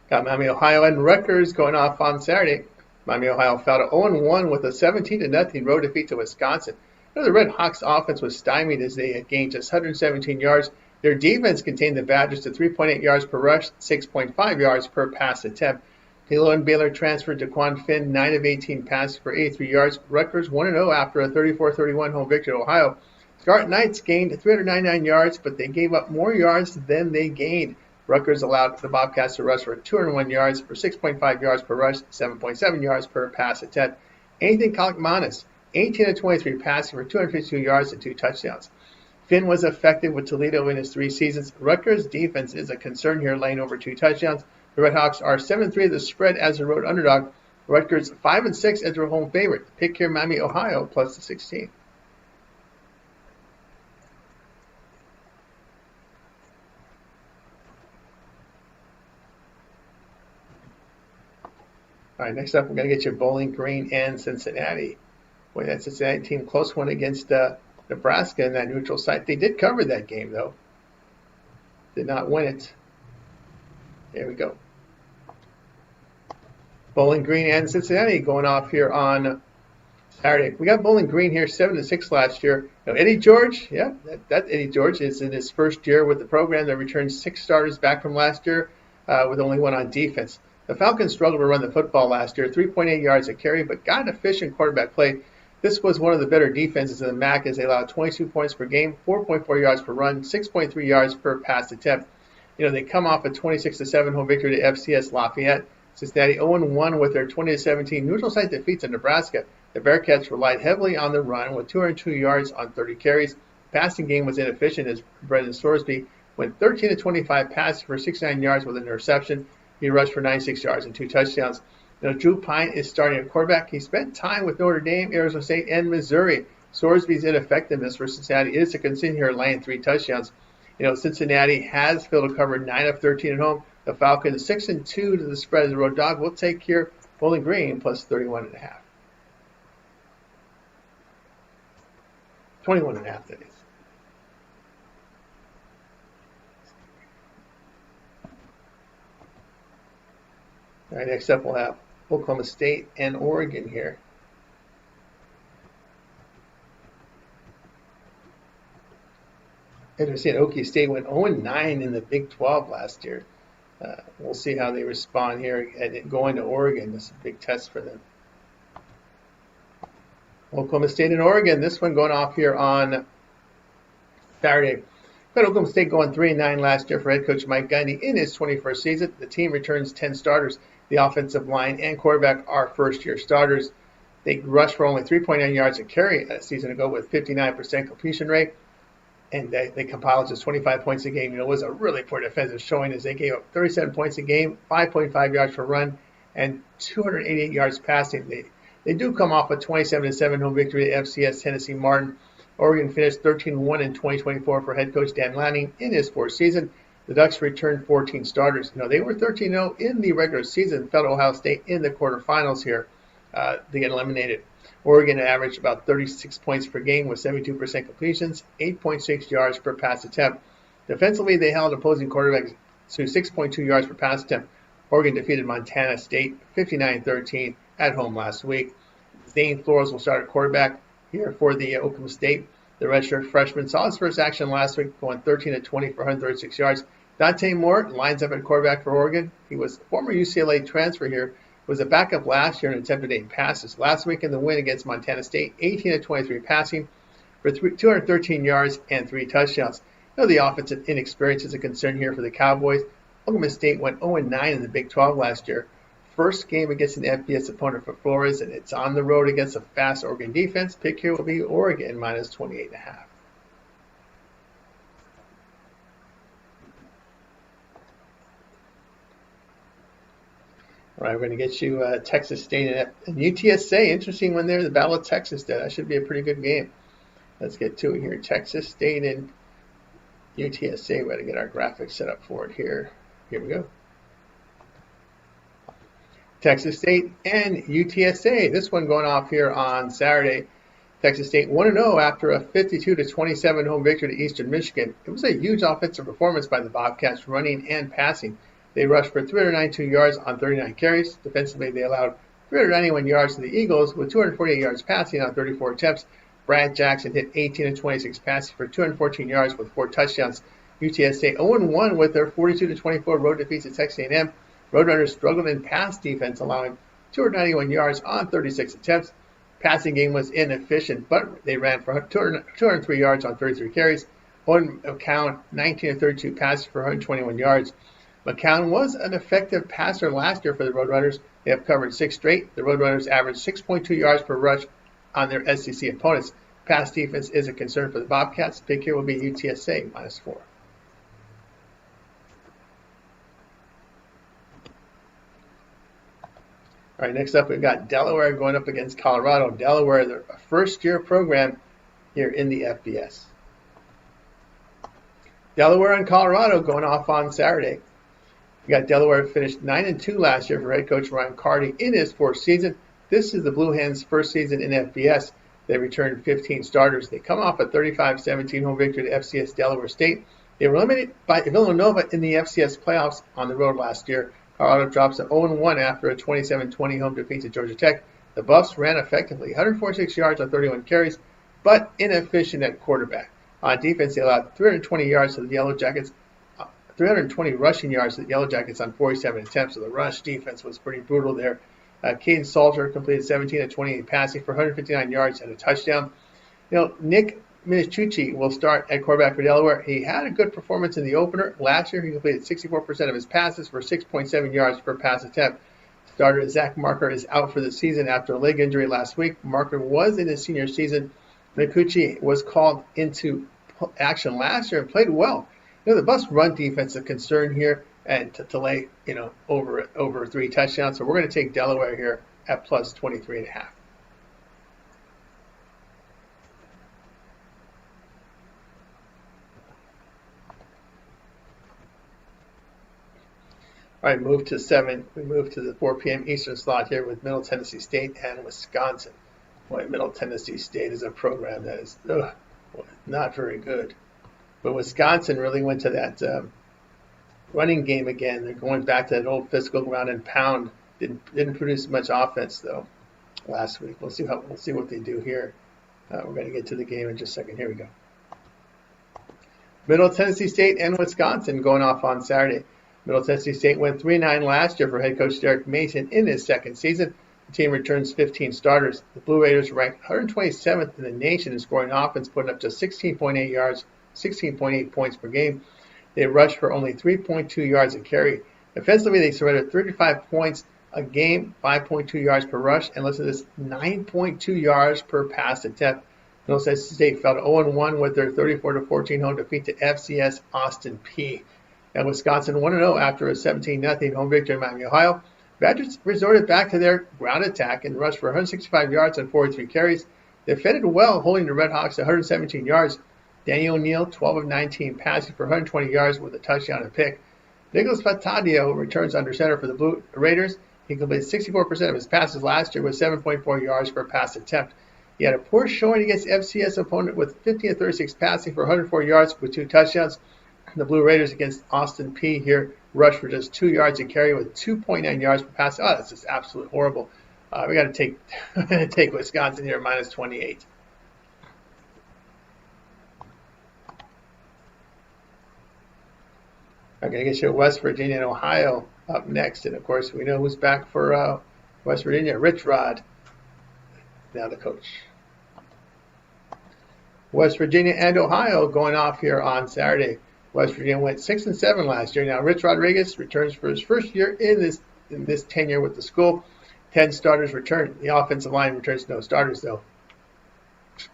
Got Miami, Ohio, and Rutgers going off on Saturday. Miami, Ohio fell to 0-1 with a 17-0 road defeat to Wisconsin. The Red Hawks offense was stymied as they gained just 117 yards. Their defense contained the Badgers to 3.8 yards per rush, 6.5 yards per pass attempt. Toledo and Baylor transferred to Quan Finn, 9 of 18 passes for 83 yards. Rutgers 1-0 after a 34-31 home victory at Ohio. Scarlet Knights gained 399 yards, but they gave up more yards than they gained. Rutgers allowed the Bobcats to rush for 201 yards for 6.5 yards per rush, 7.7 yards per pass attempt. Anthony Kalkmanis, 18 of 23 passing for 252 yards and 2 touchdowns. Finn was effective with Toledo in his 3 seasons. Rutgers' defense is a concern here, laying over 2 touchdowns. The Red Hawks are 7-3 of the spread as a road underdog. Rutgers 5-6 as their home favorite. Pick here Miami, Ohio, plus the 16. All right, next up, we're going to get you Bowling Green and Cincinnati. Boy, that Cincinnati team, close one against Nebraska in that neutral site. They did cover that game, though. Did not win it. There we go. Bowling Green and Cincinnati going off here on Saturday. We got Bowling Green here 7-6 last year. Now, Eddie George, that Eddie George is in his first year with the program. They returned 6 starters back from last year with only 1 on defense. The Falcons struggled to run the football last year, 3.8 yards a carry, but got efficient quarterback play. This was one of the better defenses in the MAC as they allowed 22 points per game, 4.4 yards per run, 6.3 yards per pass attempt. They come off a 26-7 home victory to FCS Lafayette. Cincinnati 0-1 with their 20-17 neutral site defeats in Nebraska. The Bearcats relied heavily on the run with 202 yards on 30 carries. The passing game was inefficient as Brendan Sorsby went 13-25 passing for 69 yards with an interception. He rushed for 96 yards and 2 touchdowns. Drew Pine is starting at quarterback. He spent time with Notre Dame, Arizona State, and Missouri. Sorsby's ineffectiveness for Cincinnati is to continue here, laying 3 touchdowns. Cincinnati has failed to cover 9 of 13 at home. The Falcons 6-2 to the spread as a road dog. We'll take here Bowling Green plus 31.5. 21.5, that is. All right, next up we'll have Oklahoma State and Oregon here. As we see, Okie State went 0-9 in the Big 12 last year. We'll see how they respond here at going to Oregon. This is a big test for them. Oklahoma State and Oregon. This one going off here on Saturday. Got Oklahoma State going 3-9 last year for head coach Mike Gundy in his 21st season. The team returns 10 starters. The offensive line and quarterback are first-year starters. They rushed for only 3.9 yards a carry a season ago with 59% completion rate. And they compiled just 25 points a game. It was a really poor defensive showing as they gave up 37 points a game, 5.5 yards per run, and 288 yards passing. They do come off a 27-7 home victory at FCS Tennessee Martin. Oregon finished 13-1 in 2024 for head coach Dan Lanning in his 4th season. The Ducks returned 14 starters. They were 13-0 in the regular season, fell to Ohio State in the quarterfinals here. They get eliminated. Oregon averaged about 36 points per game with 72% completions, 8.6 yards per pass attempt. Defensively, they held opposing quarterbacks to 6.2 yards per pass attempt. Oregon defeated Montana State 59-13 at home last week. Zane Flores will start at quarterback here for the Oklahoma State. The redshirt freshman saw his first action last week, going 13-20 for 136 yards. Dante Moore lines up at quarterback for Oregon. He was a former UCLA transfer here. Was a backup last year and attempted 8 passes. Last week in the win against Montana State, 18-23 passing for 213 yards and 3 touchdowns. The offensive inexperience is a concern here for the Cowboys. Oklahoma State went 0-9 in the Big 12 last year. First game against an FBS opponent for Flores, and it's on the road against a fast Oregon defense. Pick here will be Oregon minus 28.5. All right, we're going to get you Texas State and UTSA. Interesting one there, the Battle of Texas. That should be a pretty good game. Let's get to it here. Texas State and UTSA. We're going to get our graphics set up for it here. Here we go. Texas State and UTSA. This one going off here on Saturday. Texas State 1-0 after a 52-27 home victory to Eastern Michigan. It was a huge offensive performance by the Bobcats, running and passing. They rushed for 392 yards on 39 carries. Defensively, they allowed 391 yards to the Eagles with 248 yards passing on 34 attempts. Brad Jackson hit 18 of 26 passes for 214 yards with 4 touchdowns. UTSA 0-1 with their 42-24 road defeats at Texas A&M. Roadrunners struggled in pass defense, allowing 291 yards on 36 attempts. Passing game was inefficient, but they ran for 203 yards on 33 carries. Owen McCown, 19 of 32 passes for 121 yards. McCown was an effective passer last year for the Roadrunners. They have covered 6 straight. The Roadrunners averaged 6.2 yards per rush on their SEC opponents. Pass defense is a concern for the Bobcats. Pick here will be UTSA minus 4. All right, next up we've got Delaware going up against Colorado. Delaware, they're a first-year program here in the FBS. Delaware and Colorado going off on Saturday. We got Delaware finished 9-2 last year for head coach Ryan Carty in his 4th season. This is the Blue Hens' first season in FBS. They returned 15 starters. They come off a 35-17 home victory to FCS Delaware State. They were eliminated by Villanova in the FCS playoffs on the road last year. Colorado drops an 0-1 after a 27-20 home defeat to Georgia Tech. The Buffs ran effectively, 146 yards on 31 carries, but inefficient at quarterback. On defense, they allowed 320 yards to the Yellow Jackets, 320 rushing yards to the Yellow Jackets on 47 attempts. So the rush defense was pretty brutal there. Caden Salter completed 17 of 28 passing for 159 yards and a touchdown. Nick Minichucci will start at quarterback for Delaware. He had a good performance in the opener. Last year, he completed 64% of his passes for 6.7 yards per pass attempt. Starter Zach Marker is out for the season after a leg injury last week. Marker was in his senior season. Minichucci was called into action last year and played well. The Buffs' run defense is a concern here, and to lay over 3 touchdowns. So we're going to take Delaware here at plus 23.5. All right, move to 7. We move to the 4 p.m. Eastern slot here with Middle Tennessee State and Wisconsin. Boy, Middle Tennessee State is a program that is not very good. But Wisconsin really went to that running game again. They're going back to that old physical ground and pound. Didn't produce much offense though last week. We'll see what they do here. We're going to get to the game in just a second. Here we go. Middle Tennessee State and Wisconsin going off on Saturday. Middle Tennessee State went 3-9 last year for head coach Derek Mason in his 2nd season. The team returns 15 starters. The Blue Raiders ranked 127th in the nation in scoring offense, putting up just 16.8 yards, 16.8 points per game. They rushed for only 3.2 yards a carry. Offensively, they surrendered 35 points a game, 5.2 yards per rush, and listen to this, 9.2 yards per pass attempt. Middle Tennessee State fell to 0-1 with their 34-14 home defeat to FCS Austin Peay. And Wisconsin 1-0 after a 17-0 home victory in Miami, Ohio. Badgers resorted back to their ground attack and rushed for 165 yards on 43 carries. They defended well, holding the Redhawks to 117 yards. Daniel O'Neal, 12 of 19, passing for 120 yards with a touchdown and pick. Nicholas Fatadio returns under center for the Blue Raiders. He completed 64% of his passes last year with 7.4 yards per pass attempt. He had a poor showing against FCS opponent with 15 of 36 passing for 104 yards with 2 touchdowns. The Blue Raiders against Austin Peay here rushed for just 2 yards a carry with 2.9 yards per pass. Oh, that's just absolutely horrible. We got to take Wisconsin here minus 28. I'm going to get you West Virginia and Ohio up next. And, of course, we know who's back for West Virginia. Rich Rod, now the coach. West Virginia and Ohio going off here on Saturday. West Virginia went 6-7 last year. Now Rich Rodriguez returns for his first year in this tenure with the school. 10 starters return. The offensive line returns no starters though.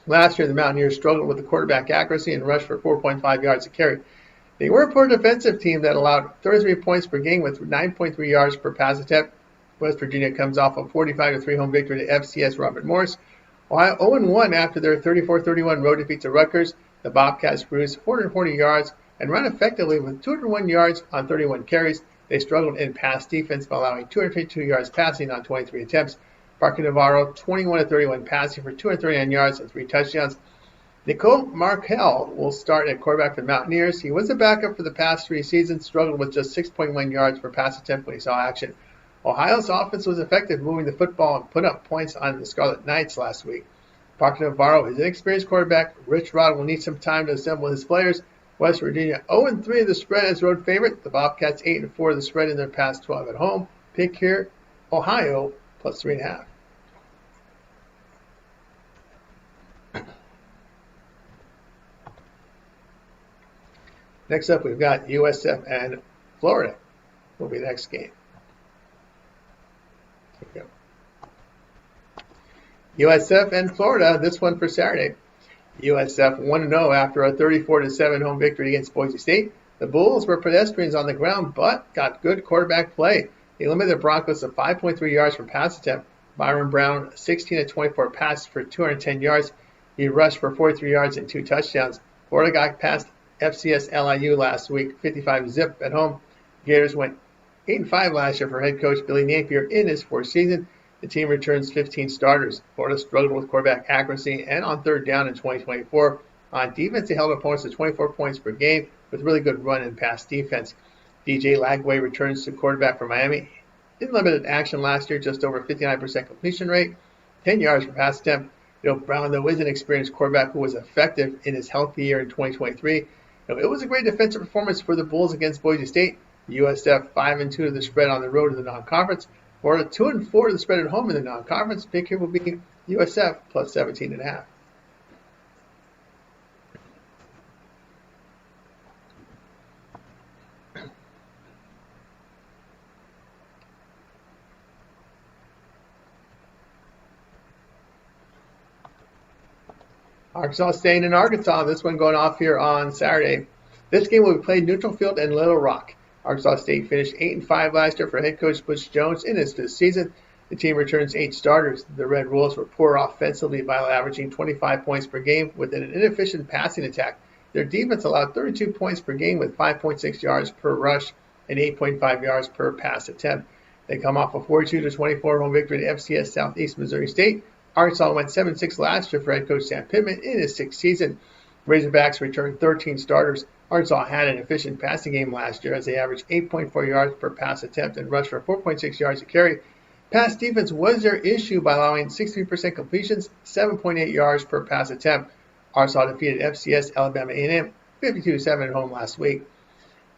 Last year, the Mountaineers struggled with the quarterback accuracy and rushed for 4.5 yards a carry. They were a poor defensive team that allowed 33 points per game with 9.3 yards per pass attempt. West Virginia comes off a 45-3 home victory to FCS Robert Morris. While 0-1 after their 34-31 road defeat to Rutgers, the Bobcats produced 440 yards and ran effectively with 201 yards on 31 carries. They struggled in pass defense by allowing 252 yards passing on 23 attempts. Parker Navarro, 21-31 passing for 239 yards and 3 touchdowns. Nicole Markel will start at quarterback for the Mountaineers. He was a backup for the past 3 seasons, struggled with just 6.1 yards per pass attempt when he saw action. Ohio's offense was effective moving the football and put up points on the Scarlet Knights last week. Parker Navarro is an experienced quarterback. Rich Rod will need some time to assemble his players. West Virginia 0-3 of the spread as road favorite. The Bobcats 8-4 of the spread in their past 12 at home. Pick here, Ohio plus 3.5. Next up, we've got USF and Florida. Will be the next game. Here we go. USF and Florida. This one for Saturday. USF 1-0 after a 34-7 home victory against Boise State. The Bulls were pedestrians on the ground, but got good quarterback play. They limited the Broncos to 5.3 yards per pass attempt. Byron Brown, 16-24 passes for 210 yards. He rushed for 43 yards and 2 touchdowns. Florida got past FCS LIU last week, 55-zip at home. Gators went 8-5 last year for head coach Billy Napier in his 4th season. The team returns 15 starters. Florida struggled with quarterback accuracy and on third down in 2024. On defense, they held opponents to 24 points per game with really good run and pass defense. DJ Lagway returns to quarterback for Miami. In limited action last year, just over 59% completion rate, 10 yards per pass attempt. Brown, though, is an experienced quarterback who was effective in his healthy year in 2023. It was a great defensive performance for the Bulls against Boise State. USF 5-2 to the spread on the road to the non-conference. Florida 2-4 to the spread at home in the non-conference. Pick here will be USF plus 17.5. Arkansas staying in Arkansas. This one going off here on Saturday. This game will be played neutral field in Little Rock. Arkansas State finished 8-5 last year for head coach Butch Jones in his 5th season. The team returns 8 starters. The Red Wolves were poor offensively by averaging 25 points per game with an inefficient passing attack. Their defense allowed 32 points per game with 5.6 yards per rush and 8.5 yards per pass attempt. They come off a 42-24 home victory to FCS Southeast Missouri State. Arkansas went 7-6 last year for head coach Sam Pittman in his 6th season. Razorbacks returned 13 starters. Arkansas had an efficient passing game last year as they averaged 8.4 yards per pass attempt and rushed for 4.6 yards a carry. Pass defense was their issue by allowing 63% completions, 7.8 yards per pass attempt. Arkansas defeated FCS Alabama A&M 52-7 at home last week.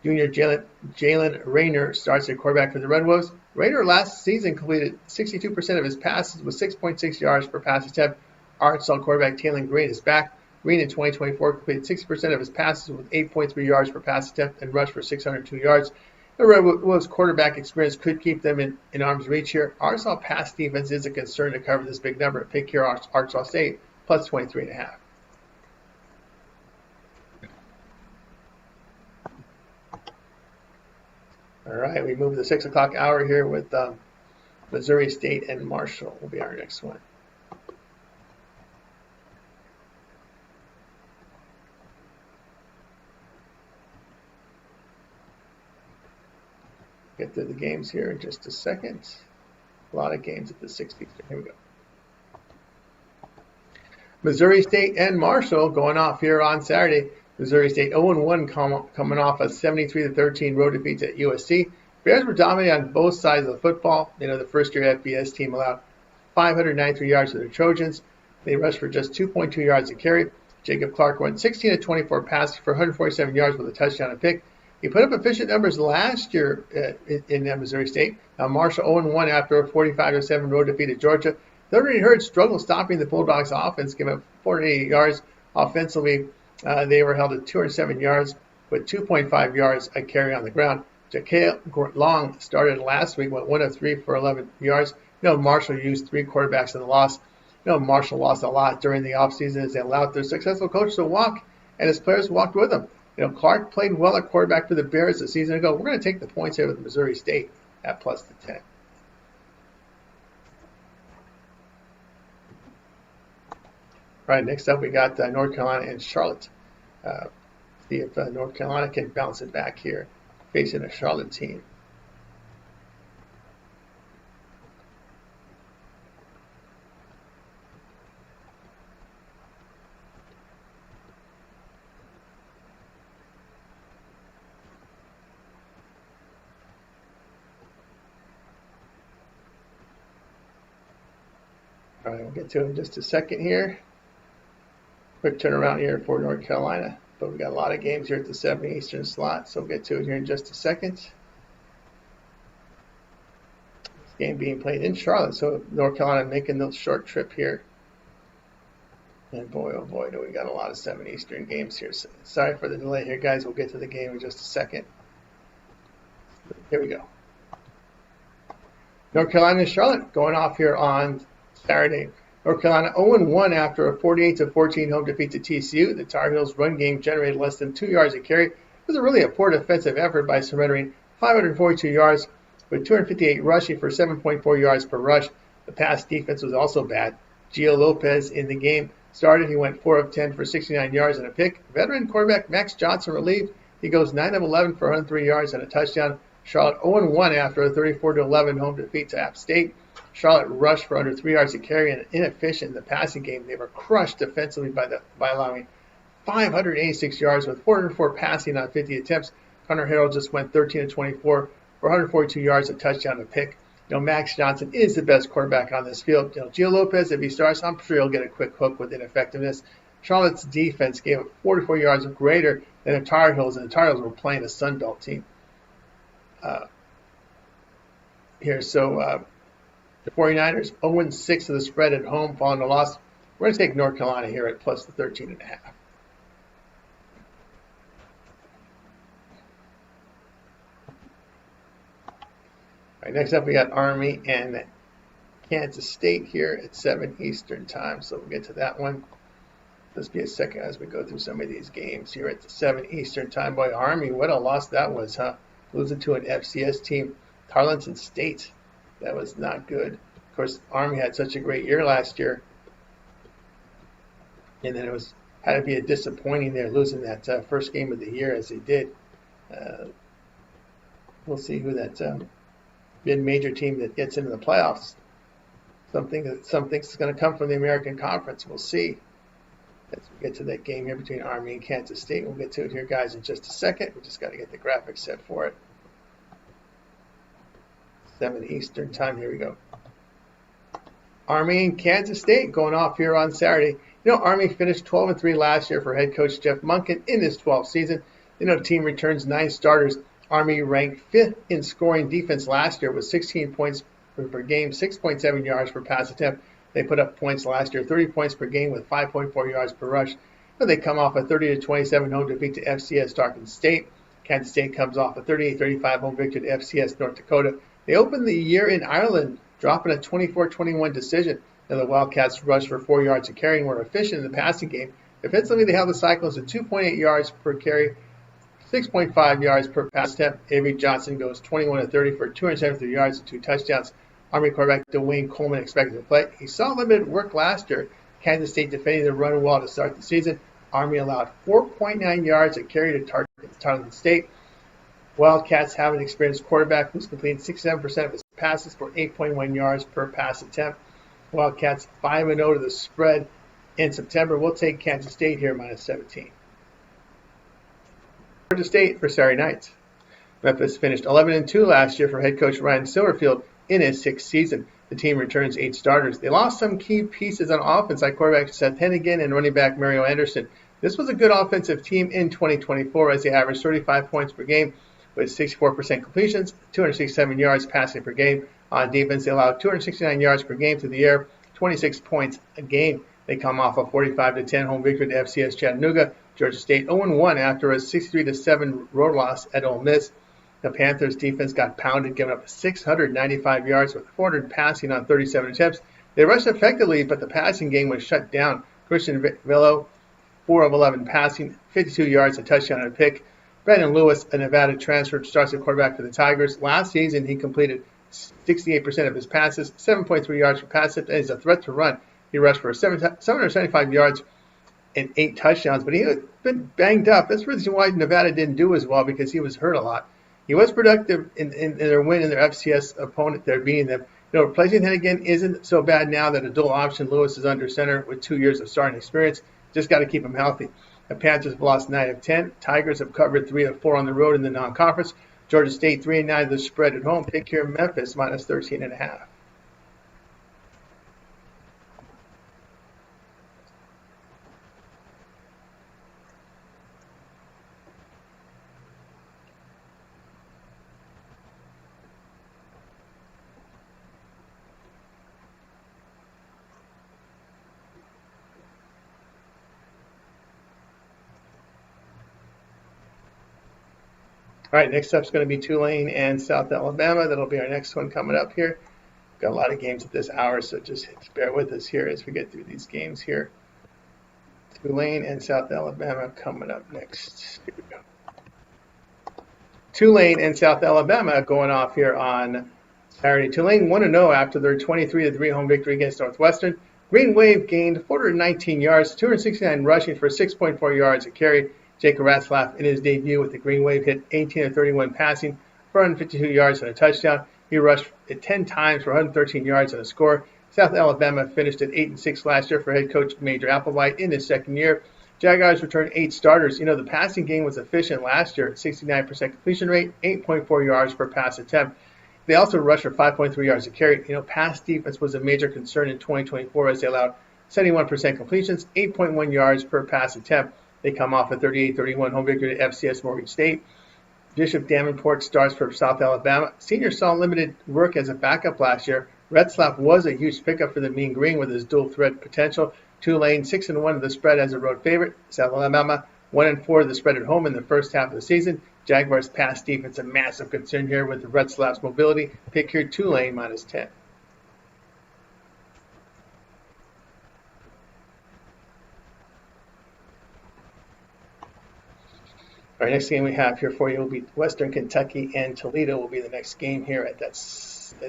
Junior Jalen Rayner starts at quarterback for the Red Wolves. Rayner last season completed 62% of his passes with 6.6 yards per pass attempt. Arkansas quarterback Taylor Green is back. Green in 2024 completed 60% of his passes with 8.3 yards per pass attempt and rushed for 602 yards. The Red Wolves' quarterback experience could keep them in arm's reach here. Arkansas pass defense is a concern to cover this big number. Pick here Arkansas State plus 23.5. All right, we move to the 6 o'clock hour here with Missouri State and Marshall will be our next one. Get to the games here in just a second. A lot of games at the 60s. Here we go. Missouri State and Marshall going off here on Saturday. Missouri State 0-1 coming off a 73-13 road defeat at USC. Bears were dominating on both sides of the football. The first-year FBS team allowed 593 yards to the Trojans. They rushed for just 2.2 yards a carry. Jacob Clark went 16-24 passes for 147 yards with a touchdown and pick. He put up efficient numbers last year in Missouri State. Marshall 0-1 after a 45-7 road defeat at Georgia. Third Hurd struggled stopping the Bulldogs' offense, giving up 480 yards offensively. They were held at 207 yards. with 2.5 yards a carry on the ground. Ja'Kale Long started last week, went 1 of 3 for 11 yards. Marshall used 3 quarterbacks in the loss. Marshall lost a lot during the offseason as they allowed their successful coach to walk, and his players walked with him. Clark played well at quarterback for the Bears a season ago. We're going to take the points here with Missouri State at plus the 10. All right, next up we got North Carolina and Charlotte. See if North Carolina can bounce it back here, facing a Charlotte team. All right, we'll get to it in just a second here. Quick turnaround here for North Carolina, but we got a lot of games here at the 7 Eastern slot, so we'll get to it here in just a second. This game being played in Charlotte, so North Carolina making the short trip here. And boy, oh boy, do we got a lot of 7 Eastern games here. So sorry for the delay here, guys. We'll get to the game in just a second. Here we go. North Carolina and Charlotte going off here on Saturday. North Carolina 0-1 after a 48-14 home defeat to TCU. The Tar Heels' run game generated less than 2 yards a carry. It was really a poor defensive effort by surrendering 542 yards with 258 rushing for 7.4 yards per rush. The pass defense was also bad. Gio Lopez in the game started. He went 4 of 10 for 69 yards and a pick. Veteran quarterback Max Johnson relieved. He goes 9 of 11 for 103 yards and a touchdown. Charlotte 0-1 after a 34-11 home defeat to App State. Charlotte rushed for under 3 yards a carry and inefficient in the passing game. They were crushed defensively by allowing 586 yards with 404 passing on 50 attempts. Hunter Harrell just went 13 of 24 for 142 yards, a touchdown, and a pick. Max Johnson is the best quarterback on this field. Gio Lopez, if he starts, I'm sure he'll get a quick hook with ineffectiveness. Charlotte's defense gave up 44 yards greater than the Tar Heels, and the Tar Heels were playing a Sun Belt team. The 49ers 0-6 of the spread at home following the loss. We're going to take North Carolina here at plus the 13.5. All right, next up we got Army and Kansas State here at 7 Eastern time, so we'll get to that one. Let's be a second as we go through some of these games here at the 7 Eastern time. Boy, Army, what a loss that was, huh? Losing to an FCS team, Tarleton State. That was not good. Of course, Army had such a great year last year, and then had to be a disappointing there, losing that first game of the year as they did. We'll see who that mid-major team that gets into the playoffs. Something's going to come from the American Conference. We'll see as we get to that game here between Army and Kansas State. We'll get to it here, guys, in just a second. We just got to get the graphics set for it. 7 Eastern time. Here we go. Army and Kansas State going off here on Saturday. Army finished 12-3 last year for head coach Jeff Monken in his 12th season. The team returns 9 starters. Army ranked 5th in scoring defense last year with 16 points per game, 6.7 yards per pass attempt. They put up points last year, 30 points per game with 5.4 yards per rush. They come off a 30-27 home defeat to FCS Tarleton State. Kansas State comes off a 38-35 home victory to FCS North Dakota. They opened the year in Ireland, dropping a 24-21 decision. The Wildcats rushed for 4 yards a carry and were efficient in the passing game. Defensively, they held the Cyclones to 2.8 yards per carry, 6.5 yards per pass attempt. Avery Johnson goes 21 of 30 for 273 yards and 2 touchdowns. Army quarterback Dwayne Coleman expected to play. He saw limited work last year. Kansas State defending the run well to start the season. Army allowed 4.9 yards a carry to Tarleton State. Wildcats have an experienced quarterback who's completing 67% of his passes for 8.1 yards per pass attempt. Wildcats 5-0 to the spread in September. We'll take Kansas State here minus 17. Georgia State for Saturday night. Memphis finished 11-2 last year for head coach Ryan Silverfield in his 6th season. The team returns 8 starters. They lost some key pieces on offense like quarterback Seth Hennigan and running back Mario Anderson. This was a good offensive team in 2024 as they averaged 35 points per game with 64% completions, 267 yards passing per game. On defense, they allowed 269 yards per game through the air, 26 points a game. They come off a 45-10 home victory to FCS Chattanooga. Georgia State 0-1 after a 63-7 road loss at Ole Miss. The Panthers defense got pounded, giving up 695 yards with 400 passing on 37 attempts. They rushed effectively, but the passing game was shut down. Christian Villo, 4 of 11 passing, 52 yards, a touchdown and a pick. Brandon Lewis, a Nevada transfer, starts at quarterback for the Tigers. Last season, he completed 68% of his passes, 7.3 yards per pass, and is a threat to run. He rushed for 775 yards and 8 touchdowns, but he had been banged up. That's the reason why Nevada didn't do as well, because he was hurt a lot. He was productive in their win in their FCS opponent there beating them. Replacing him again isn't so bad now that a dual option Lewis is under center with 2 years of starting experience. Just got to keep him healthy. The Panthers have lost 9 of 10. Tigers have covered 3 of 4 on the road in the non-conference. Georgia State 3-9 of the spread at home. Pick here Memphis minus 13.5. All right, next up is going to be Tulane and South Alabama. That'll be our next one coming up here. Got a lot of games at this hour, so just bear with us here as we get through these games here. Tulane and South Alabama coming up next. Here we go. Tulane and South Alabama going off here on Saturday. Tulane 1-0 after their 23-3 home victory against Northwestern. Green Wave gained 419 yards, 269 rushing for 6.4 yards a carry. Jacob Ratzlaff in his debut with the Green Wave hit 18 of 31 passing for 152 yards and a touchdown. He rushed it 10 times for 113 yards and a score. South Alabama finished at 8-6 last year for head coach Major Applewhite in his second year. Jaguars returned 8 starters. The passing game was efficient last year at 69% completion rate, 8.4 yards per pass attempt. They also rushed for 5.3 yards a carry. Pass defense was a major concern in 2024 as they allowed 71% completions, 8.1 yards per pass attempt. They come off a 38-31 home victory at FCS Morgan State. Bishop Davenport starts for South Alabama. Senior saw limited work as a backup last year. Retzlaff was a huge pickup for the Mean Green with his dual threat potential. Tulane 6-1 of the spread as a road favorite. South Alabama 1-4 of the spread at home in the first half of the season. Jaguars pass defense a massive concern here with Retzlaff's mobility. Pick here Tulane minus 10. Our next game we have here for you will be Western Kentucky and Toledo will be the next game here at that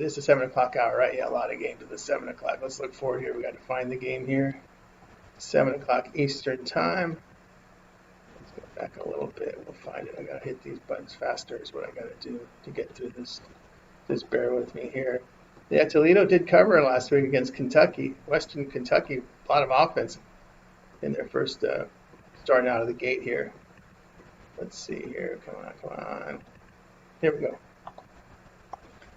is the 7 o'clock hour, right? Yeah, a lot of games at the 7 o'clock. Let's look forward here. We got to find the game here. 7 o'clock Eastern time. Let's go back a little bit. We'll find it. I got to hit these buttons faster is what I got to do to get through this. Just bear with me here. Yeah, Toledo did cover last week against Kentucky. Western Kentucky, a lot of offense in their first starting out of the gate here. Let's see here. Come on. Here we go.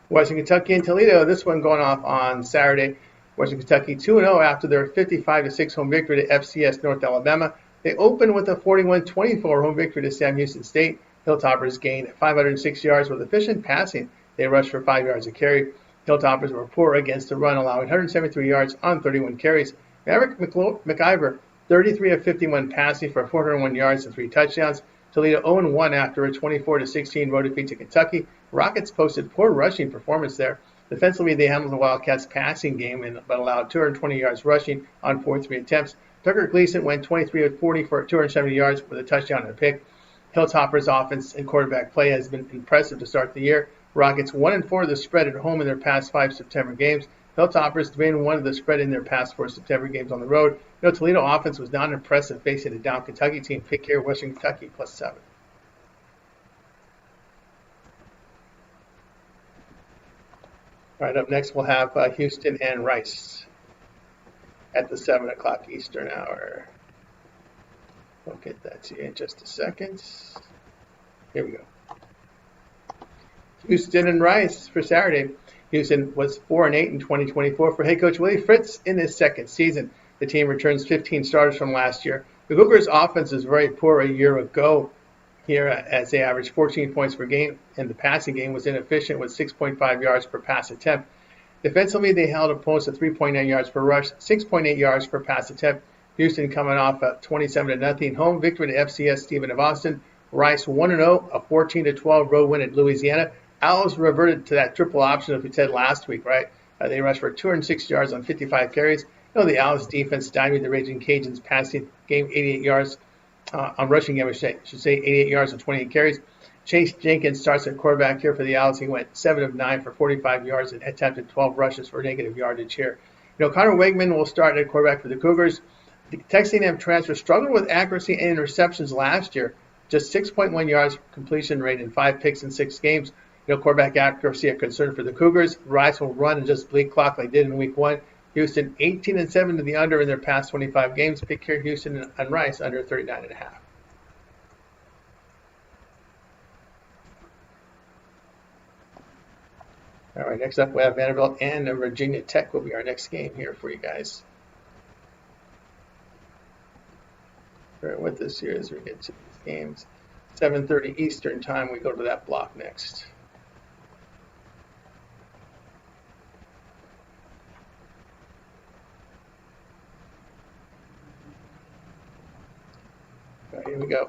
Western Kentucky and Toledo. This one going off on Saturday. Western Kentucky 2-0 after their 55-6 home victory to FCS North Alabama. They opened with a 41-24 home victory to Sam Houston State. Hilltoppers gained 506 yards with efficient passing. They rushed for 5 yards a carry. Hilltoppers were poor against the run, allowing 173 yards on 31 carries. Maverick McIver, 33 of 51 passing for 401 yards and 3 touchdowns. Toledo 0-1 after a 24-16 road defeat to Kentucky. Rockets posted poor rushing performance there. Defensively, they handled the Wildcats' passing game but allowed 220 yards rushing on 43 attempts. Tucker Gleason went 23 of 40 for 270 yards with a touchdown and a pick. Hilltoppers' offense and quarterback play has been impressive to start the year. Rockets 1-4 of the spread at home in their past 5 September games. Hilltoppers 3-1 of the spread in their past 4 September games on the road. Toledo offense was not impressive facing a down Kentucky team. Pick here, Western Kentucky plus 7. All right, up next we'll have Houston and Rice at the 7 o'clock Eastern hour. We'll get that to you in just a second. Here we go. Houston and Rice for Saturday. Houston was 4-8 in 2024 for head coach Willie Fritz in his second season. The team returns 15 starters from last year. The Cougars' offense was very poor a year ago here as they averaged 14 points per game, and the passing game was inefficient with 6.5 yards per pass attempt. Defensively, they held opponents to 3.9 yards per rush, 6.8 yards per pass attempt. Houston coming off a 27-0 home victory to FCS Stephen of Austin. Rice 1-0, a 14-12 road win at Louisiana. Owls reverted to that triple option as we said last week, right? They rushed for 206 yards on 55 carries. The Owls defense stymied the Raging Cajuns passing game 88 yards on rushing game, I should say 88 yards on 28 carries. Chase Jenkins starts at quarterback here for the Owls. He went 7 of 9 for 45 yards and attempted 12 rushes for negative yardage here. Connor Wegman will start at quarterback for the Cougars. The Texas A&M transfer struggled with accuracy and interceptions last year. Just 6.1 yards completion rate and 5 picks in 6 games. Quarterback accuracy a concern for the Cougars. Rice will run and just bleed clock like they did in week 1. Houston 18-7 to the under in their past 25 games. Pick here Houston and Rice under 39.5. All right, next up we have Vanderbilt and Virginia Tech will be our next game here for you guys. Bear with us here as we get to these games. 7:30 Eastern time, we go to that block next. All right, here we go.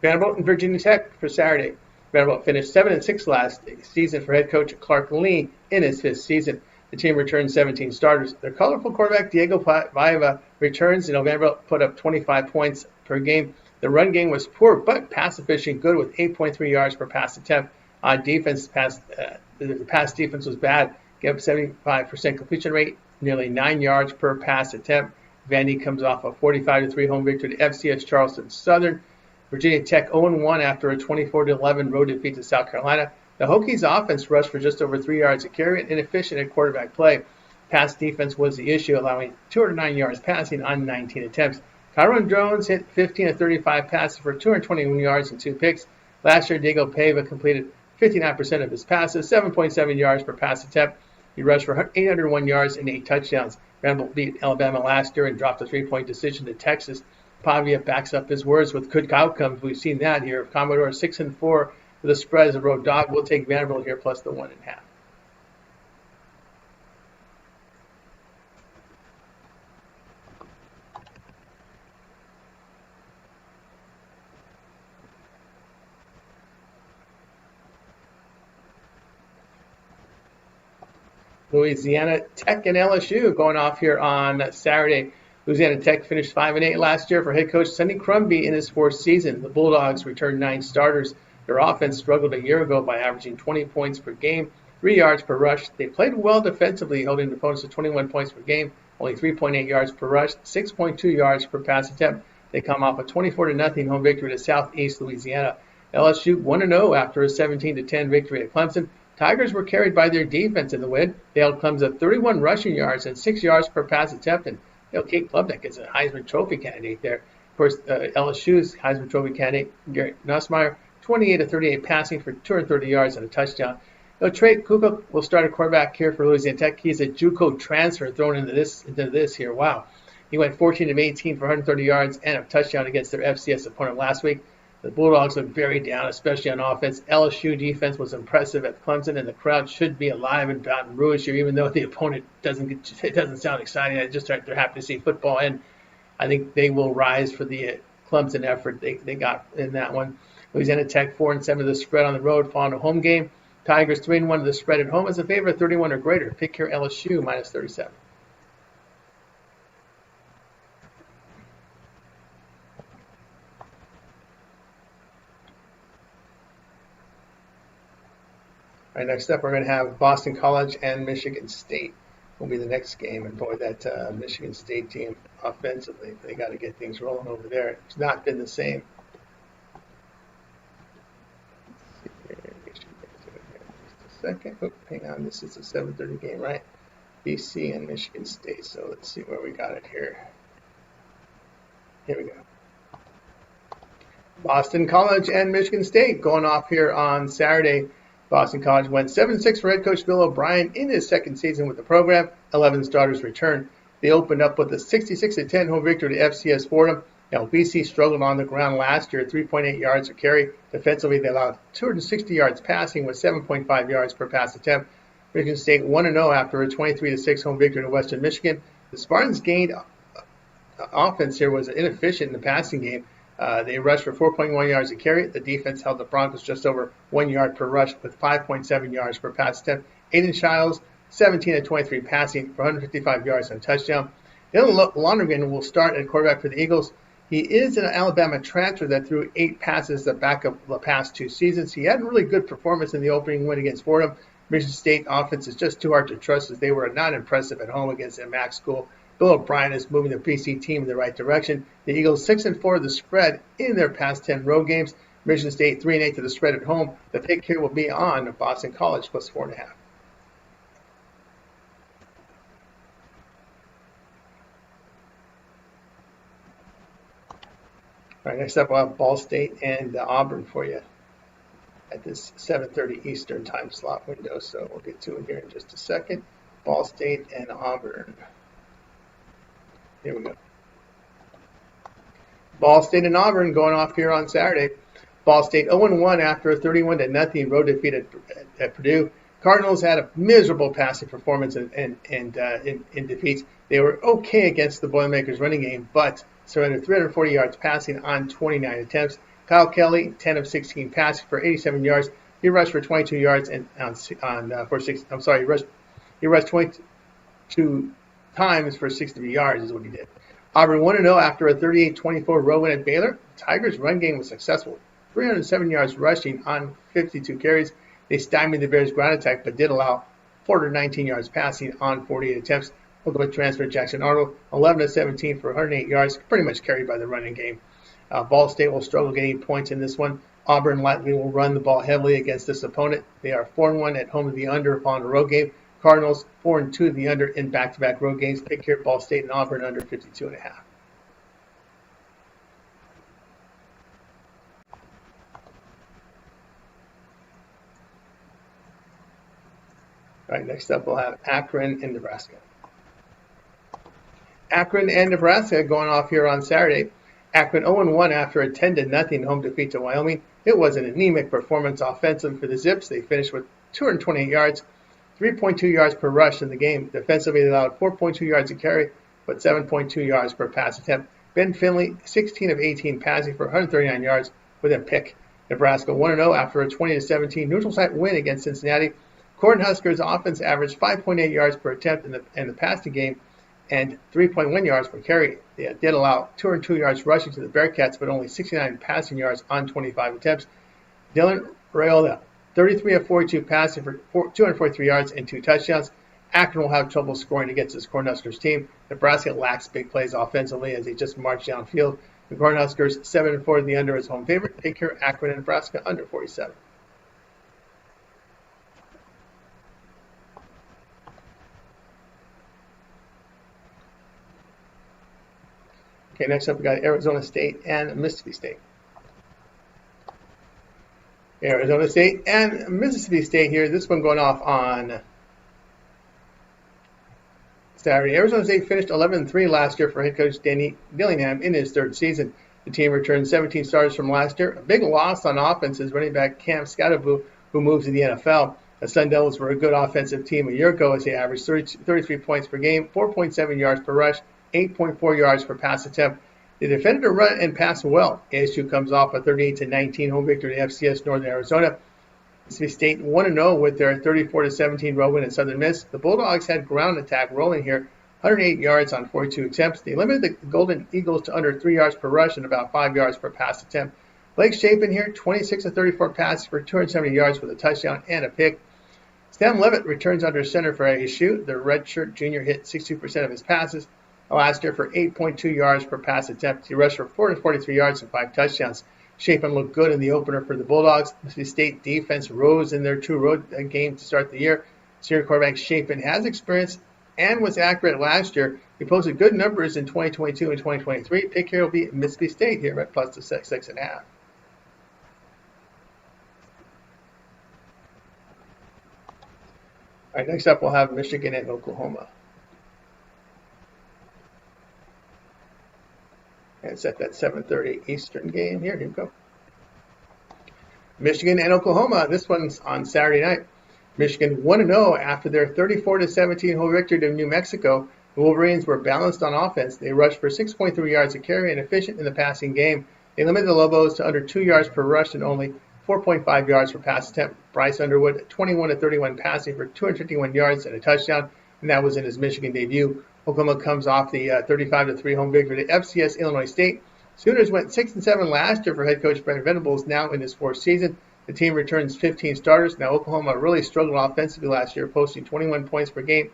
Vanderbilt and Virginia Tech for Saturday. Vanderbilt finished 7-6 last season for head coach Clark Lee in his 5th season. The team returned 17 starters. Their colorful quarterback Diego Paiva returns. Vanderbilt put up 25 points per game. The run game was poor, but pass efficient, good with 8.3 yards per pass attempt. On defense, the pass defense was bad. Gave up 75% completion rate, nearly 9 yards per pass attempt. Vandy comes off a 45-3 home victory to FCS Charleston Southern. Virginia Tech 0-1 after a 24-11 road defeat to South Carolina. The Hokies' offense rushed for just over 3 yards a carry and inefficient at quarterback play. Pass defense was the issue, allowing 209 yards passing on 19 attempts. Kyron Jones hit 15 of 35 passes for 221 yards and 2 picks. Last year, Diego Paiva completed 59% of his passes, 7.7 yards per pass attempt. He rushed for 801 yards and 8 touchdowns. Vanderbilt beat Alabama last year and dropped a 3-point decision to Texas. Pavia backs up his words with good outcomes. We've seen that here. Commodore 6-4 for the spread as a road dog. We'll take Vanderbilt here plus the 1.5. Louisiana Tech and LSU going off here on Saturday. Louisiana Tech finished 5-8 last year for head coach Sonny Crumby in his 4th season. The Bulldogs returned 9 starters. Their offense struggled a year ago by averaging 20 points per game, 3 yards per rush. They played well defensively, holding opponents to 21 points per game, only 3.8 yards per rush, 6.2 yards per pass attempt. They come off a 24-0 home victory to Southeast Louisiana. LSU 1-0 after a 17-10 victory at Clemson. Tigers were carried by their defense in the win. They held Clemson 31 rushing yards and 6 yards per pass attempt. And Kate Klubnik is a Heisman Trophy candidate there. Of course, LSU's Heisman Trophy candidate, Garrett Nussmeier, 28 of 38 passing for 230 yards and a touchdown. Trey Kukuk will start a quarterback here for Louisiana Tech. He's a JUCO transfer thrown into this here. Wow. He went 14 of 18 for 130 yards and a touchdown against their FCS opponent last week. The Bulldogs look very down, especially on offense. LSU defense was impressive at Clemson, and the crowd should be alive in Baton Rouge here, even though the opponent doesn't sound exciting. They're happy to see football, and I think they will rise for the Clemson effort they got in that one. Louisiana Tech 4-7 to the spread on the road, following a home game. Tigers 3-1 to the spread at home as a favorite, 31 or greater. Pick here LSU minus 37. All right, next up we're going to have Boston College and Michigan State will be the next game. And boy, that Michigan State team offensively, they got to get things rolling over there. It's not been the same. Let's see here. Just a second. Oh, hang on, this is a 7:30 game, right? BC and Michigan State. So let's see where we got it here. Here we go. Boston College and Michigan State going off here on Saturday. Boston College went 7-6 for head coach Bill O'Brien in his 2nd season with the program. 11 starters returned. They opened up with a 66-10 home victory to FCS Fordham. Now, BC struggled on the ground last year, 3.8 yards a carry. Defensively, they allowed 260 yards passing with 7.5 yards per pass attempt. Michigan State 1-0 after a 23-6 home victory to Western Michigan. The Spartans gained offense here was inefficient in the passing game. They rushed for 4.1 yards a carry. The defense held the Broncos just over 1 yard per rush with 5.7 yards per pass attempt. Aiden Shiles, 17 of 23 passing for 155 yards and a touchdown. Dylan Lonergan will start at quarterback for the Eagles. He is an Alabama transfer that threw 8 passes that back up the past 2 seasons. He had a really good performance in the opening win against Fordham. Michigan State offense is just too hard to trust as they were not impressive at home against a MAC school. Bill O'Brien is moving the BC team in the right direction. The Eagles 6-4 the spread in their past 10 road games. Michigan State 3-8 to the spread at home. The pick here will be on Boston College plus 4.5. All right, next up we'll have Ball State and Auburn for you at this 7:30 Eastern time slot window. So we'll get to it here in just a second. Ball State and Auburn. Here we go. Ball State and Auburn going off here on Saturday. Ball State 0-1 after a 31-0 road defeat at Purdue. Cardinals had a miserable passing performance in defeats. They were okay against the Boilermakers running game, but surrendered 340 yards passing on 29 attempts. Kyle Kelly, 10 of 16 passing for 87 yards. He rushed for 22 yards and he rushed 22 times for 63 yards is what he did. Auburn 1-0 after a 38-24 road win at Baylor. The Tigers' run game was successful. 307 yards rushing on 52 carries. They stymied the Bears' ground attack, but did allow 419 yards passing on 48 attempts. Oklahoma transfer Jackson Arnold, 11 of 17 for 108 yards, pretty much carried by the running game. Ball State will struggle getting points in this one. Auburn likely will run the ball heavily against this opponent. They are 4-1 at home to the under upon a road game. Cardinals 4-2 to the under in back-to-back road games. Pick here Ball State and Auburn under 52.5. All right, next up we'll have Akron and Nebraska. Akron and Nebraska going off here on Saturday. Akron 0-1 after a 10-0 home defeat to Wyoming. It was an anemic performance offensive for the Zips. They finished with 228 yards, 3.2 yards per rush in the game. Defensively, they allowed 4.2 yards a carry, but 7.2 yards per pass attempt. Ben Finley, 16 of 18 passing for 139 yards with a pick. Nebraska 1-0 after a 20-17 neutral site win against Cincinnati. Cornhuskers offense averaged 5.8 yards per attempt in the passing game and 3.1 yards per carry. They did allow 202 yards rushing to the Bearcats, but only 69 passing yards on 25 attempts. Dylan Raiola, 33 of 42 passing for 243 yards and 2 touchdowns. Akron will have trouble scoring against this Cornhuskers team. Nebraska lacks big plays offensively as they just march downfield. The Cornhuskers 7-4 the under is home favorite. Take care Akron and Nebraska under 47. Okay, next up we got Arizona State and Mississippi State. Arizona State and Mississippi State here. This one going off on Saturday. Arizona State finished 11-3 last year for head coach Danny Dillingham in his 3rd season. The team returned 17 starters from last year. A big loss on offense is running back Cam Scadaboo, who moves to the NFL. The Sun Devils were a good offensive team a year ago as they averaged 33 points per game, 4.7 yards per rush, 8.4 yards per pass attempt. They defended the run and pass well. ASU comes off a 38-19 home victory at FCS Northern Arizona. Mississippi State 1-0 with their 34-17 road win at Southern Miss. The Bulldogs had ground attack rolling here, 108 yards on 42 attempts. They limited the Golden Eagles to under 3 yards per rush and about 5 yards per pass attempt. Blake Shapen here, 26 of 34 passes for 270 yards with a touchdown and a pick. Sam Levitt returns under center for ASU. The redshirt junior hit 62% of his passes last year for 8.2 yards per pass attempt. He rushed for 443 yards and 5 touchdowns. Shapen looked good in the opener for the Bulldogs. Mississippi State defense rose in their 2 road game to start the year. Senior quarterback Shapen has experience and was accurate last year. He posted good numbers in 2022 and 2023. Pick here will be Mississippi State here at plus the 6.5. All right, next up we'll have Michigan and Oklahoma. And set that 7:30 Eastern game here. Here we go. Michigan and Oklahoma. This one's on Saturday night. Michigan 1-0 after their 34-17 home victory to New Mexico. The Wolverines were balanced on offense. They rushed for 6.3 yards a carry and efficient in the passing game. They limited the Lobos to under 2 yards per rush and only 4.5 yards per pass attempt. Bryce Underwood, 21 of 31 passing for 251 yards and a touchdown, and that was in his Michigan debut. Oklahoma comes off the 35-3 home victory to FCS Illinois State. Sooners went 6-7 last year for head coach Brent Venables, now in his fourth season. The team returns 15 starters. Now, Oklahoma really struggled offensively last year, posting 21 points per game,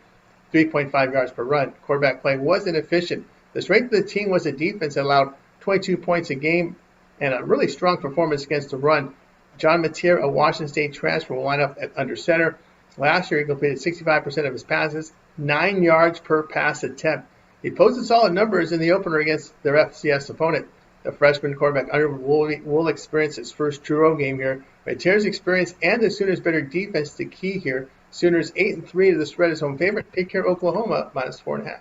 3.5 yards per run. Quarterback play was inefficient. The strength of the team was a defense that allowed 22 points a game and a really strong performance against the run. John Mateer, a Washington State transfer, will line up at under center. Last year, he completed 65% of his passes, 9 yards per pass attempt. He posted solid numbers in the opener against their FCS opponent. The freshman quarterback Underwood will experience his first true road game here. Mateer's experience and the Sooners' better defense the key here. Sooners 8-3 to the spread is home favorite. Take care Oklahoma minus 4.5.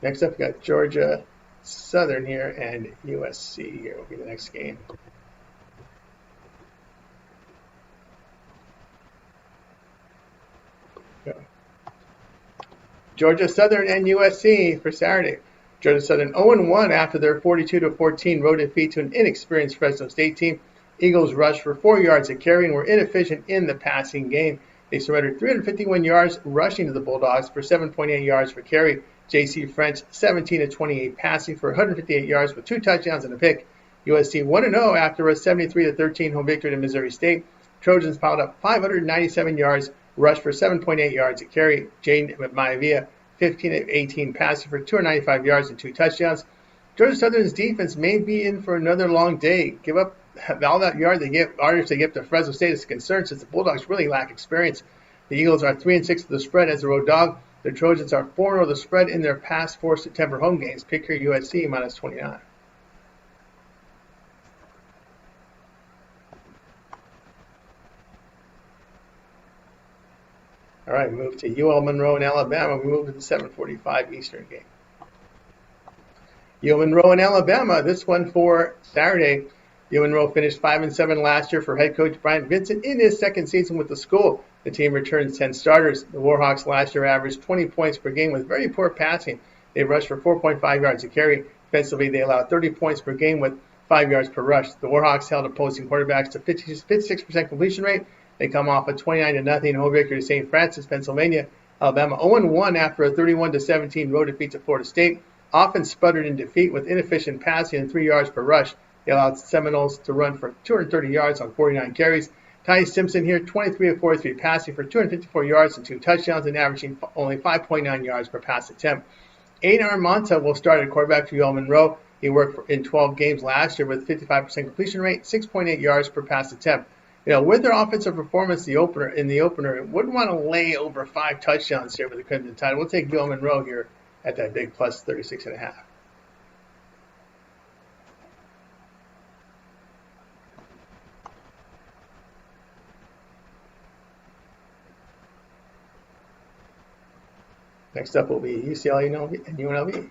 Next up, we got Georgia Southern here and USC here will be the next game. Georgia Southern and USC for Saturday. Georgia Southern 0-1 after their 42-14 road defeat to an inexperienced Fresno State team. Eagles rushed for 4 yards a carry and were inefficient in the passing game. They surrendered 351 yards rushing to the Bulldogs for 7.8 yards per carry. J.C. French 17-28 passing for 158 yards with 2 touchdowns and a pick. USC 1-0 after a 73-13 home victory to Missouri State. Trojans piled up 597 yards, rushed for 7.8 yards a carry. Jaden Maivia 15-18 passing for 295 yards and 2 touchdowns. Georgia Southern's defense may be in for another long day. Give up all that yardage they give to Fresno State is a concern since the Bulldogs really lack experience. The Eagles are 3-6 to the spread as a road dog. The Trojans are 4-0 the spread in their past 4 September home games. Pick here USC minus 29. All right, move to UL Monroe in Alabama. We move to the 7:45 Eastern game. UL Monroe in Alabama. This one for Saturday. UL Monroe finished 5-7 last year for head coach Bryant Vincent in his second season with the school. The team returns 10 starters. The Warhawks last year averaged 20 points per game with very poor passing. They rushed for 4.5 yards a carry. Defensively, they allowed 30 points per game with 5 yards per rush. The Warhawks held opposing quarterbacks to 56% completion rate. They come off a 29-0 home victory to St. Francis, Pennsylvania. Alabama 0-1 after a 31-17 road defeat to Florida State. Often sputtered in defeat with inefficient passing and 3 yards per rush. They allowed Seminoles to run for 230 yards on 49 carries. Ty Simpson here, 23-43 passing for 254 yards and 2 touchdowns and averaging only 5.9 yards per pass attempt. Aiden Armanta will start at quarterback for UL Monroe. He worked in 12 games last year with 55% completion rate, 6.8 yards per pass attempt. With their offensive performance in the opener, wouldn't want to lay over 5 touchdowns here with the Crimson Tide. We'll take UL Monroe here at that big plus 36.5. Next up will be UCLA and UNLV.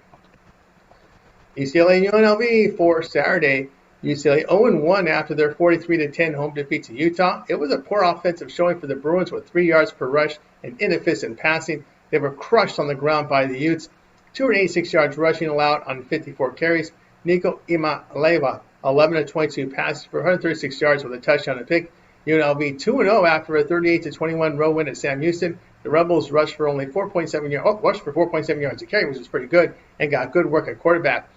UCLA and UNLV for Saturday. UCLA 0-1 after their 43-10 home defeat to Utah. It was a poor offensive showing for the Bruins with 3 yards per rush and inefficient passing. They were crushed on the ground by the Utes. 286 yards rushing allowed on 54 carries. Nico Imaleva 11-22 passes for 136 yards with a touchdown and pick. UNLV 2-0 after a 38-21 road win at Sam Houston. The Rebels rushed for 4.7 yards a carry, which was pretty good, and got good work at quarterback.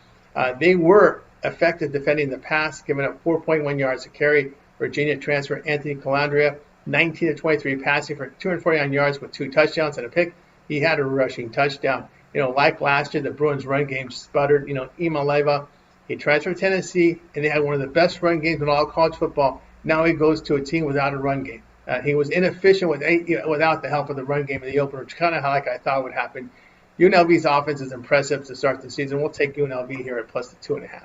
They were effective defending the pass, giving up 4.1 yards a carry. Virginia transfer Anthony Calandria, 19-23 passing for 249 yards with 2 touchdowns and a pick. He had a rushing touchdown. Like last year, the Bruins run game sputtered. Imaleva, he transferred to Tennessee, and they had one of the best run games in all college football. Now he goes to a team without a run game. He was inefficient without the help of the run game in the opener, which kind of like I thought would happen. UNLV's offense is impressive to start the season. We'll take UNLV here at plus the 2.5.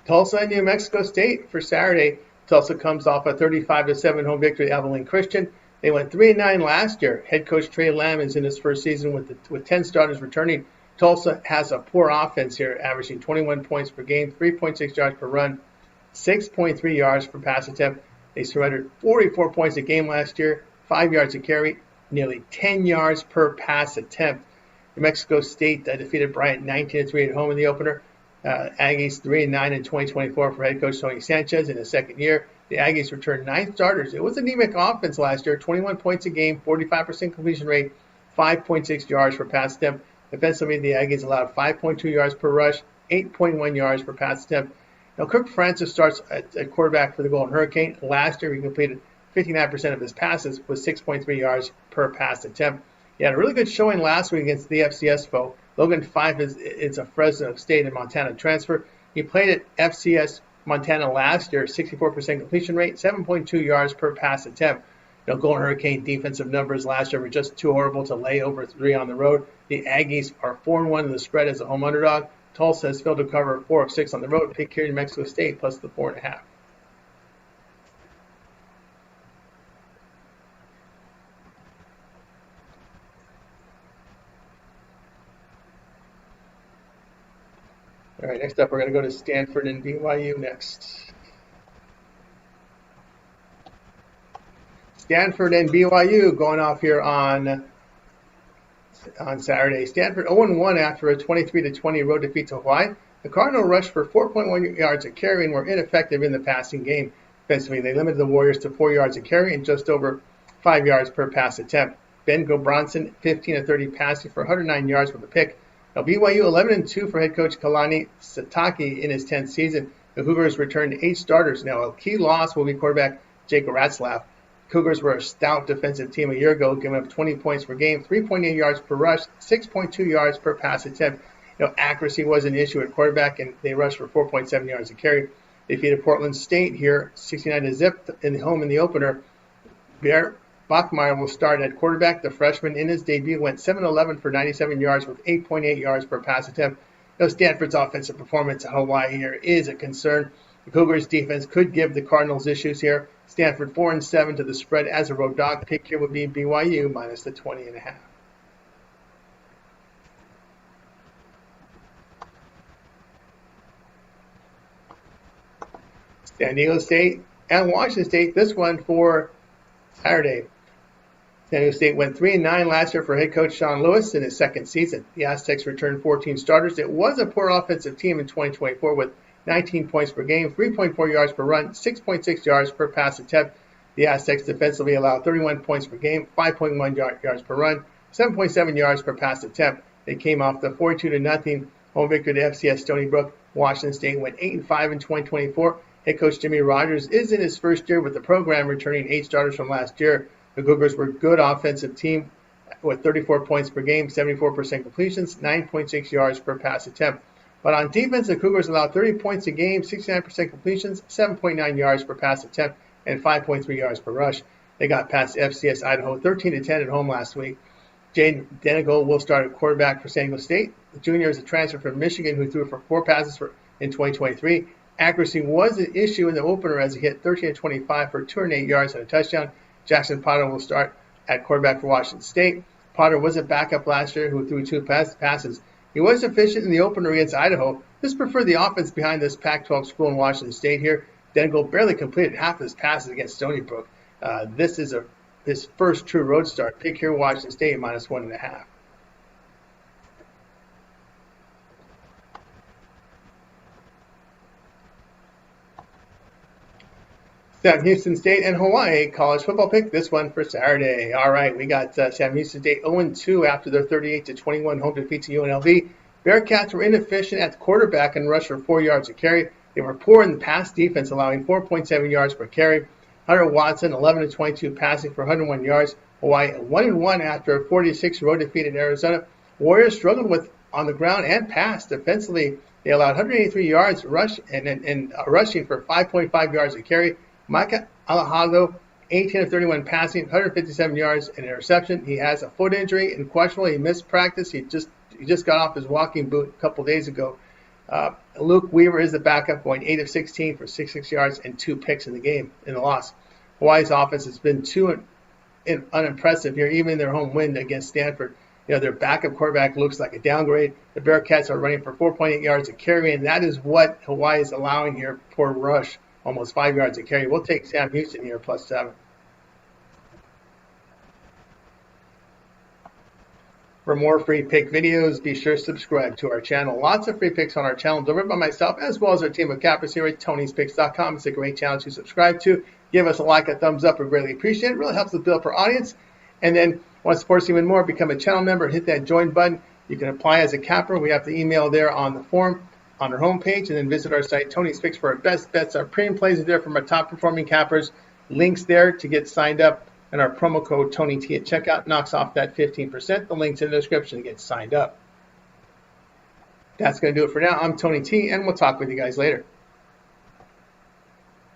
Tulsa and New Mexico State for Saturday. Tulsa comes off a 35-7 home victory at Abilene Christian. They went 3-9 last year. Head coach Trey Lamb is in his first season with 10 starters returning. Tulsa has a poor offense here, averaging 21 points per game, 3.6 yards per run, 6.3 yards per pass attempt. They surrendered 44 points a game last year, 5 yards a carry, nearly 10 yards per pass attempt. New Mexico State defeated Bryant 19-3 at home in the opener. Aggies 3-9 in 2024 for head coach Tony Sanchez in his second year. The Aggies returned 9 starters. It was an anemic offense last year, 21 points a game, 45% completion rate, 5.6 yards per pass attempt. Defensively, the Aggies allowed 5.2 yards per rush, 8.1 yards per pass attempt. Now, Kirk Francis starts at quarterback for the Golden Hurricane. Last year, he completed 59% of his passes with 6.3 yards per pass attempt. He had a really good showing last week against the FCS foe. Logan Fife is a Fresno State and Montana transfer. He played at FCS Montana last year, 64% completion rate, 7.2 yards per pass attempt. Golden Hurricane defensive numbers last year were just too horrible to lay over 3 on the road. The Aggies are 4-1 in the spread as a home underdog. Tulsa has failed to cover 4 of 6 on the road. Pick here New Mexico State plus the 4.5. All right, next up, we're going to go to Stanford and BYU next. Stanford and BYU going off here on Saturday. Stanford 0-1 after a 23-20 road defeat to Hawai'i. The Cardinal rushed for 4.1 yards a carry and were ineffective in the passing game. Defensively, they limited the Warriors to 4 yards a carry and just over 5 yards per pass attempt. Ben Gobronson, 15-30 passing for 109 yards with a pick. Now, BYU 11-2 for head coach Kalani Sitake in his 10th season. The Cougars returned 8 starters. Now, a key loss will be quarterback Jake Ratzlaff. Cougars were a stout defensive team a year ago, giving up 20 points per game, 3.8 yards per rush, 6.2 yards per pass attempt. Accuracy was an issue at quarterback, and they rushed for 4.7 yards a carry. They defeated Portland State here, 69-0 in the home in the opener. Bear Bachmeier will start at quarterback. The freshman in his debut went 7-11 for 97 yards with 8.8 yards per pass attempt. Stanford's offensive performance at Hawai'i here is a concern. The Cougars' defense could give the Cardinals issues here. Stanford 4-7 to the spread as a road dog. Pick here would be BYU minus the 20.5. San Diego State and Washington State. This one for Saturday. San Diego State went 3-9 last year for head coach Sean Lewis in his second season. The Aztecs returned 14 starters. It was a poor offensive team in 2024 with 19 points per game, 3.4 yards per run, 6.6 yards per pass attempt. The Aztecs defensively allowed 31 points per game, 5.1 yards per run, 7.7 yards per pass attempt. They came off the 42-0 home victory to FCS Stony Brook. Washington State went 8-5 in 2024. Head coach Jimmy Rogers is in his first year with the program, returning 8 starters from last year. The Cougars were a good offensive team with 34 points per game, 74% completions, 9.6 yards per pass attempt. But on defense, the Cougars allowed 30 points a game, 69% completions, 7.9 yards per pass attempt, and 5.3 yards per rush. They got past FCS Idaho 13-10 at home last week. Jaden Denegal will start at quarterback for San Diego State. The junior is a transfer from Michigan who threw for 4 passes in 2023. Accuracy was an issue in the opener as he hit 13-25 for 208 yards and a touchdown. Jackson Potter will start at quarterback for Washington State. Potter was a backup last year who threw 2 passes. He was efficient in the opener against Idaho. Just prefer the offense behind this Pac-12 school in Washington State here. Denegal barely completed half his passes against Stony Brook. This is his first true road start. Pick here Washington State minus 1.5. Sam Houston State and Hawai'i college football pick. This one for Saturday. All right, we got Sam Houston State 0-2 after their 38-21 home defeat to UNLV. Bearcats were inefficient at quarterback and rushed for 4 yards a carry. They were poor in the pass defense, allowing 4.7 yards per carry. Hunter Watson 11-22 passing for 101 yards. Hawai'i 1-1 after a 46 road defeat in Arizona. Warriors struggled with on the ground and pass. Defensively, they allowed 183 yards rushing for 5.5 yards a carry. Micah Alejandro, 18-31 passing, 157 yards and an interception. He has a foot injury and questionable. He missed practice. He just got off his walking boot a couple days ago. Luke Weaver is the backup, going 8 of 16 for 66 yards and 2 picks in the game in the loss. Hawaii's offense has been too unimpressive here, even in their home win against Stanford. Their backup quarterback looks like a downgrade. The Bearcats are running for 4.8 yards a carry, and that is what Hawaii is allowing here. Poor rush, almost 5 yards a carry. We'll take Sam Houston here, +7. For more free pick videos, be sure to subscribe to our channel. Lots of free picks on our channel delivered by myself as well as our team of cappers here at Tony'sPicks.com. It's a great channel to subscribe to. Give us a like, a thumbs up. We greatly appreciate it. It really helps us build our audience. And then, want to support us even more, become a channel member, hit that join button. You can apply as a capper. We have the email there on the form on our homepage, and then visit our site, Tony's Picks, for our best bets. Our premium plays are there from our top performing cappers. Links there to get signed up, and our promo code TonyT at checkout knocks off that 15%. The link's in the description to get signed up. That's going to do it for now. I'm Tony T, and we'll talk with you guys later.